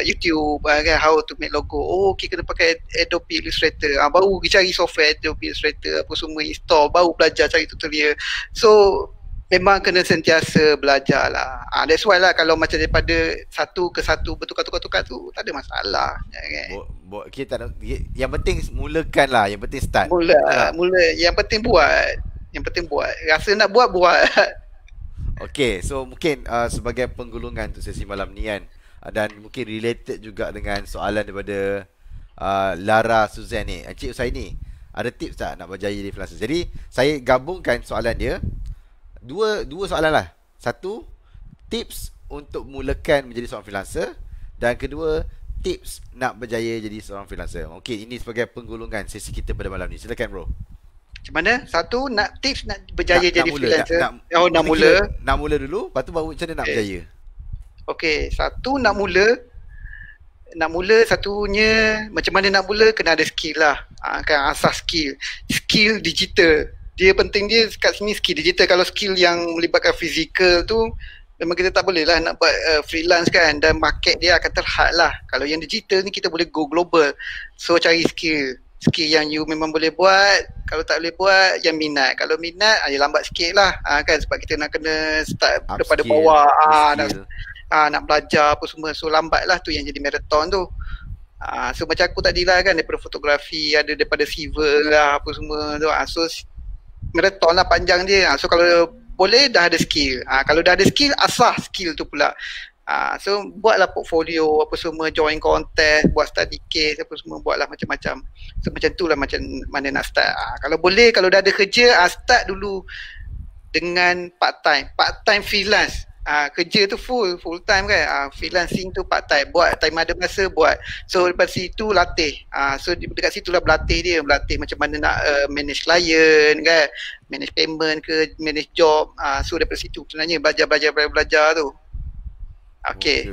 YouTube kan, how to make logo. Okay, kena pakai Adobe Illustrator. Baru pergi cari software Adobe Illustrator apa semua, install, baru belajar cari tutorial. So memang kena sentiasa belajar lah. That's why lah kalau macam daripada satu ke satu bertukar-tukar tu, tak ada masalah. Kan? Kita tak, yang penting mulakan lah, yang penting start. Mula, yang penting buat. Rasa nak buat. Okay, so mungkin sebagai penggulungan untuk sesi malam ni kan, dan mungkin related juga dengan soalan daripada Lara Suzanne ni, Encik Usaini, ada tips tak nak berjaya jadi freelancer? Jadi saya gabungkan soalan dia, dua soalan lah. Satu, tips untuk mulakan menjadi seorang freelancer, dan kedua, tips nak berjaya jadi seorang freelancer. Okey, ini sebagai penggulungan sesi kita pada malam ni. Silakan bro. Macam mana? Satu, nak tips nak berjaya Nak jadi mula, freelancer. nak Nak kita mula. nak mula dulu, lepas tu baru macam mana nak berjaya. Okey, satu nak mula. Nak mula satunya macam mana nak mula, kena ada skill lah. Kan asas skill. Skill digital. Dia penting dia kat sini skill digital. Kalau skill yang melibatkan fizikal tu memang kita tak boleh lah nak buat freelance kan, dan market dia akan terhad lah. Kalau yang digital ni kita boleh go global. So cari skill yang you memang boleh buat. Kalau tak boleh buat, yang minat. Kalau minat, ya lambat sikit lah kan, sebab kita nak kena start daripada Upskill, bawah. reskill. Nak belajar apa semua. So lambat lah tu yang jadi marathon tu. So macam aku tadi lah kan, daripada fotografi, ada daripada civil lah apa semua tu. So marathon lah panjang dia. So kalau boleh dah ada skill. Kalau dah ada skill, asah skill tu pula. So buatlah portfolio apa semua, join contest, buat study case apa semua, buatlah macam-macam. So macam tu lah macam mana nak start. Kalau boleh, kalau dah ada kerja, start dulu dengan part time freelance. Kerja tu full time kan. Freelancing tu part time, buat time ada masa buat. So lepas situ latih. So dekat situ lah berlatih macam mana nak manage client kan, manage payment ke, manage job. So daripada situ sebenarnya belajar tu. Okay.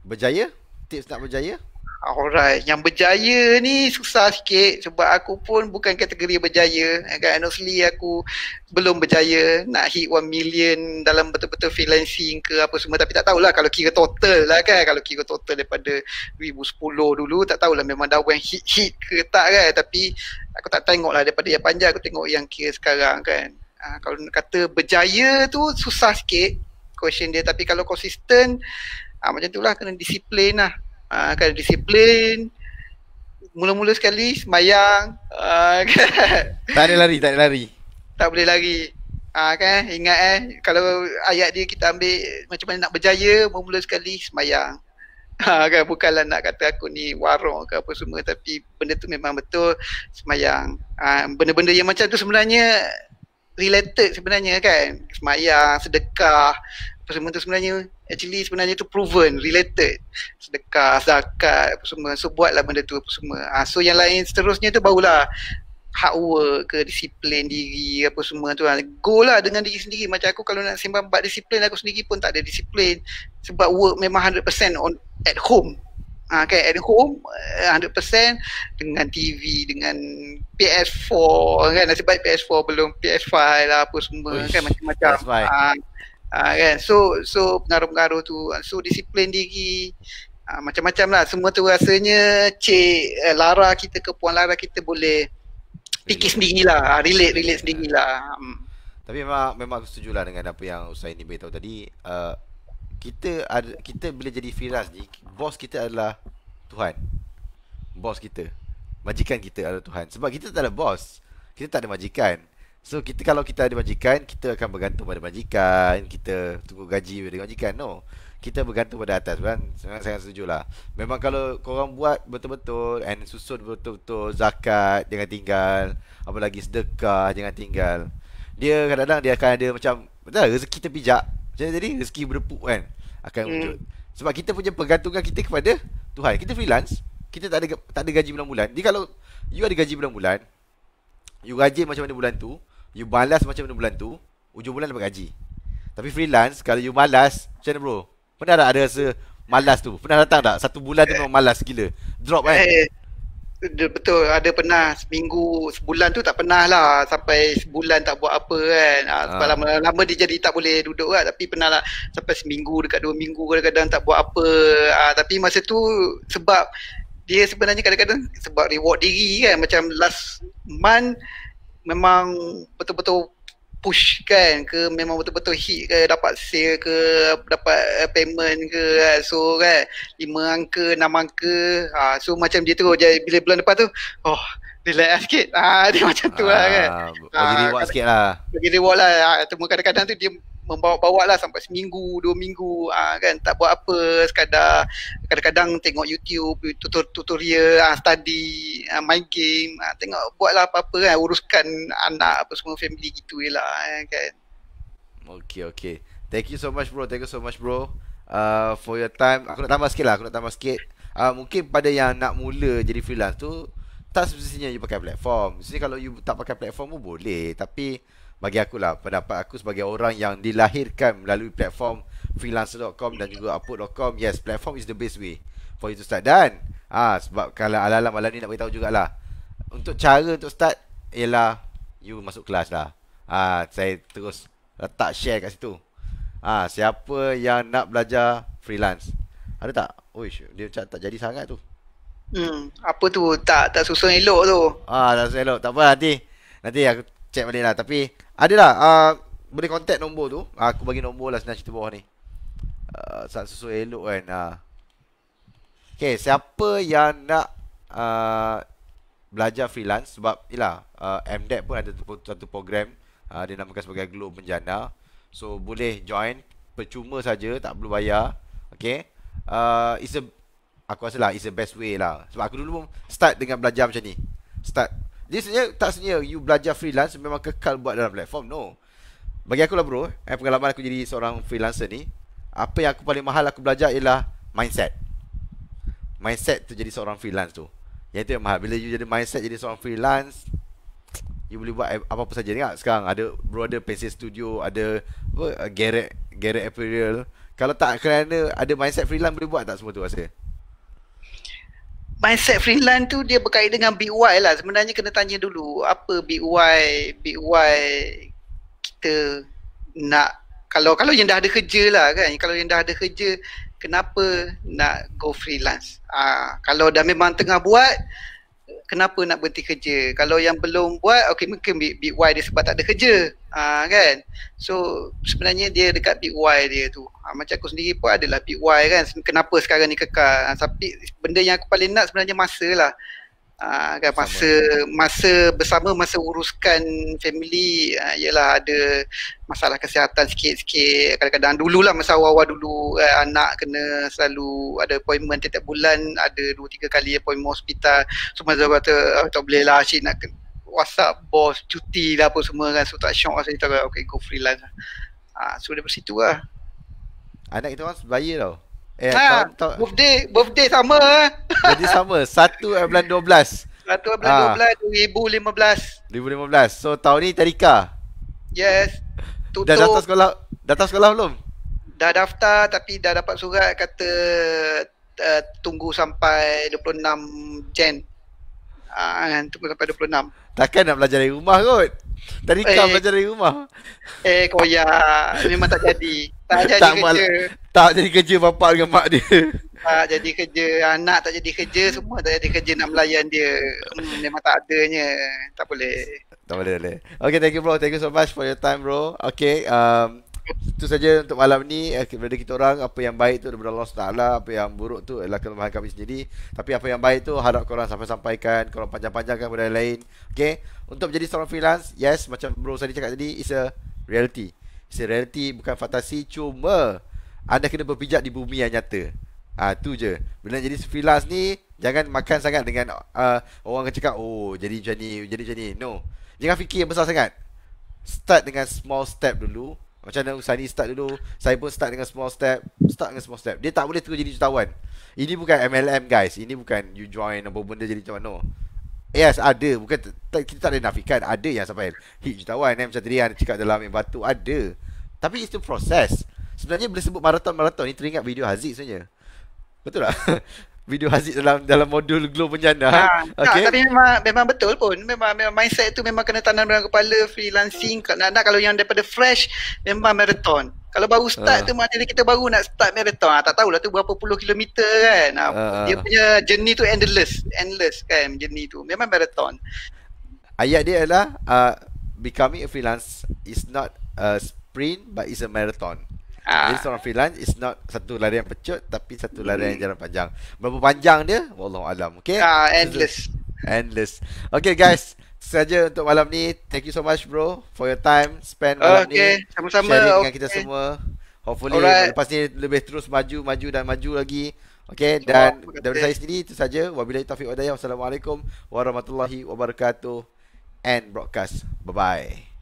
Berjaya? Tips nak berjaya? Alright, yang berjaya ni susah sikit sebab aku pun bukan kategori berjaya kan. Honestly aku belum berjaya nak hit 1 million dalam betul-betul freelancing ke apa semua, tapi tak tahulah kalau kira total lah kan. Kalau kira total daripada 2010 dulu tak tahulah memang dah yang hit ke tak kan, tapi aku tak tengok lah daripada yang panjang, aku tengok yang kira sekarang kan. Kalau nak kata berjaya tu susah sikit question dia, tapi kalau konsisten macam tu lah, kena disiplin lah. Kan disiplin, mula-mula sekali sembayang kan? Tak ada lari. Tak boleh lari kan, ingat kalau ayat dia kita ambil macam mana nak berjaya, mula sekali sembayang. Kan, bukanlah nak kata aku ni warok ke apa semua, tapi benda tu memang betul sembayang. Benda-benda yang macam tu sebenarnya related sebenarnya kan, sembayang, sedekah apa semua tu sebenarnya tu proven related. Sedekah, zakat apa semua. So buatlah benda tu apa semua. So yang lain seterusnya tu barulah hard work ke, disiplin diri apa semua tu. Go lah dengan diri sendiri. Macam aku kalau nak sembang bab disiplin, aku sendiri pun tak ada disiplin sebab work memang 100% at home. Kan at home 100% dengan TV, dengan PS4 kan, nasib baik PS4 belum PS5 lah apa semua. Uish, kan macam-macam. Kan, so pengaruh-pengaruh tu. So disiplin diri, macam-macam lah. Semua tu rasanya Cik Lara kita ke Puan Lara kita boleh fikir sendirilah, relate sendirilah. Tapi memang aku setuju lah dengan apa yang Ustaz ini beritahu tadi. Kita bila jadi freelance ni, bos kita adalah Tuhan. Bos kita, majikan kita adalah Tuhan. Sebab kita tak ada bos, kita tak ada majikan. So kalau kita ada majikan, kita akan bergantung pada majikan, kita tunggu gaji dari majikan. No, kita bergantung pada atas kan. Sangat setuju lah. Memang kalau korang buat betul-betul and susun betul-betul, zakat jangan tinggal, apa lagi sedekah jangan tinggal, dia kadang-kadang dia akan ada macam betul rezeki terpijak. Jadi rezeki berepuk kan akan wujud. Sebab kita punya pergantungan kita kepada Tuhan. Kita freelance, kita tak ada gaji bulan-bulan. Jadi kalau you ada gaji bulan-bulan, you rajin macam mana bulan tu, you malas macam mana bulan tu, ujung bulan dapat gaji. Tapi freelance, kalau you malas, macam mana bro? Pernah tak ada rasa malas tu? Pernah datang tak? Satu bulan tu memang malas gila, drop kan? Betul, ada pernah seminggu, sebulan tu tak pernah lah sampai sebulan tak buat apa kan. Sebab lama-lama dia jadi tak boleh duduk kan. Tapi pernah lah sampai seminggu dekat 2 minggu kadang-kadang tak buat apa. Tapi masa tu sebab dia sebenarnya kadang-kadang sebab reward diri kan. Macam last month memang betul-betul push kan, ke memang betul-betul hit ke, dapat sale ke, dapat payment ke kan. So kan 5 angka 6 angka, so macam dia tu. Bila bulan depan tu relax lah sikit. Dia macam tu lah kan. Bagi reward sikit lah. Bagi reward lah. Cuma kadang-kadang tu dia membawa-bawa lah sampai seminggu, 2 minggu kan, tak buat apa, sekadar kadang-kadang tengok YouTube, tutorial, study, main game, tengok buatlah apa-apa kan, uruskan anak apa semua, family gitu je lah kan. Okay. Thank you so much bro. For your time. Aku nak tambah sikit lah. Mungkin pada yang nak mula jadi freelance tu, tak semestinya you pakai platform. Mesti kalau you tak pakai platform pun boleh. Tapi bagi aku lah, pendapat aku sebagai orang yang dilahirkan melalui platform freelancer.com dan juga upwork.com, yes, platform is the best way for you to start. Dan sebab kalau alam-alam ni nak beritahu jugalah, untuk cara untuk start ialah you masuk kelas lah. Saya terus letak share kat situ. Siapa yang nak belajar freelance, ada tak? Uish, dia macam tak jadi sangat tu. Apa tu, tak susun elok tu. Tak susun elok. Tak apa, nanti aku check balik lah. Tapi adalah boleh contact nombor tu. Aku bagi nombor lah senang cerita bawah ni. Saat susun elok kan. Okay, siapa yang nak belajar freelance, sebab yelah, MDEC pun ada satu program, dia namakan sebagai Glow Penjana. So boleh join percuma saja, tak perlu bayar. Okay, aku rasa lah it's the best way lah. Sebab aku dulu pun start dengan belajar macam ni. Dia sebenarnya tak sebenarnya you belajar freelance memang kekal buat dalam platform. No. Bagi aku lah bro, pengalaman aku jadi seorang freelancer ni, apa yang aku paling mahal aku belajar ialah mindset. Mindset tu jadi seorang freelance tu, yang itu yang mahal. Bila you jadi mindset jadi seorang freelance, you boleh buat apa-apa saja. Tengok sekarang ada Pencil Studio, ada Garrett Apparel. Kalau tak kerana ada mindset freelance, boleh buat tak semua tu rasa? Mindset freelance tu dia berkait dengan Big Y lah. Sebenarnya kena tanya dulu apa Big Y kita nak, kalau yang dah ada kerja lah kan. Kalau yang dah ada kerja, kenapa nak go freelance? Kalau dah memang tengah buat, kenapa nak berhenti kerja? Kalau yang belum buat, okay, mungkin Big Y dia sebab tak ada kerja, kan. So sebenarnya dia dekat Big Y dia tu. Macam aku sendiri pun adalah Big Y kan. Kenapa sekarang ni kekal? Tapi benda yang aku paling nak sebenarnya masa lah. Kan, masa bersama, masa uruskan family, ialah ada masalah kesihatan sikit-sikit. Kadang-kadang dululah, masa awal-awal dulu, anak kena selalu ada appointment tiap bulan, ada 2-3 kali appointment hospital. So masa kata tak boleh lah, Cik nak WhatsApp bos cuti lah apa semua kan. So tak syok lah, saya cakap okay, go freelance lah. So dari situ lah. Anak kita orang sebaya tau. Birthday sama. Jadi sama 1 bulan 12. 1 bulan 12 2015. So tahun ni tadika. Yes. Tutup. Dah daftar sekolah belum? Dah daftar, tapi dah dapat surat kata tunggu sampai 26 Jan. Tunggu sampai 26. Takkan nak belajar dari rumah kot. Tadika belajar dari rumah. Koyak. Memang tak jadi. Tak jadi kerja. Tak jadi kerja bapak dengan mak dia. Tak jadi kerja, anak tak jadi kerja, semua tak jadi kerja nak melayan dia. Memang tak adanya. Tak boleh. Okay, thank you bro. Thank you so much for your time bro. Okay, itu saja untuk malam ni. Daripada kita orang, apa yang baik tu daripada Allah SWT, apa yang buruk tu adalah kelemahan kami sendiri. Tapi apa yang baik tu harap korang sampaikan, korang panjang-panjangkan kepada yang lain. Okay, untuk menjadi seorang freelance, yes, macam bro tadi cakap tadi, it's a reality. It's a reality, bukan fantasi. Cuma anda kena berpijak di bumi yang nyata. Tu je. Bila jadi freelance ni, jangan makan sangat dengan orang akan cakap, oh jadi macam ni. No, jangan fikir besar sangat. Start dengan small step dulu. Macam mana Usani start dulu, saya pun start dengan small step. Dia tak boleh terus jadi jutawan. Ini bukan MLM guys. Ini bukan you join apa benda jadi jutawan. No. Yes, ada. Bukan kita tak ada nafikan. Ada yang sampai hit jutawan, macam tadi yang cakap dalam batu. Ada. Tapi itu proses. Sebenarnya bila sebut maraton ni, teringat video Haziq sebenarnya. Betul tak? Video Haziq dalam modul Glow Penjana. Okay. Tapi memang betul pun. Memang mindset tu memang kena tanam dalam kepala. Freelancing nak kalau yang daripada fresh, memang marathon. Kalau baru start tu, maknanya kita baru nak start marathon. Tak tahulah tu berapa puluh kilometer kan. Dia punya journey tu endless kan, journey tu. Memang marathon. Ayat dia adalah becoming a freelance is not a sprint but is a marathon. Jadi seorang freelance is not satu larian pecut, tapi satu larian jalan panjang. Berapa panjang dia? Wallahualam. Okay. Endless. Endless. Okay guys, itu saja untuk malam ni. Thank you so much bro for your time spend malam ni Okay, sama-sama. sharing dengan kita Okay. semua. Hopefully Alright. lepas ni lebih terus maju, maju dan maju lagi. Okay, InsyaAllah. dan Terima daripada kasih. saya sendiri itu saja. Wabillahi taufiq wa hidayah. Wassalamualaikum warahmatullahi wabarakatuh and broadcast. Bye bye.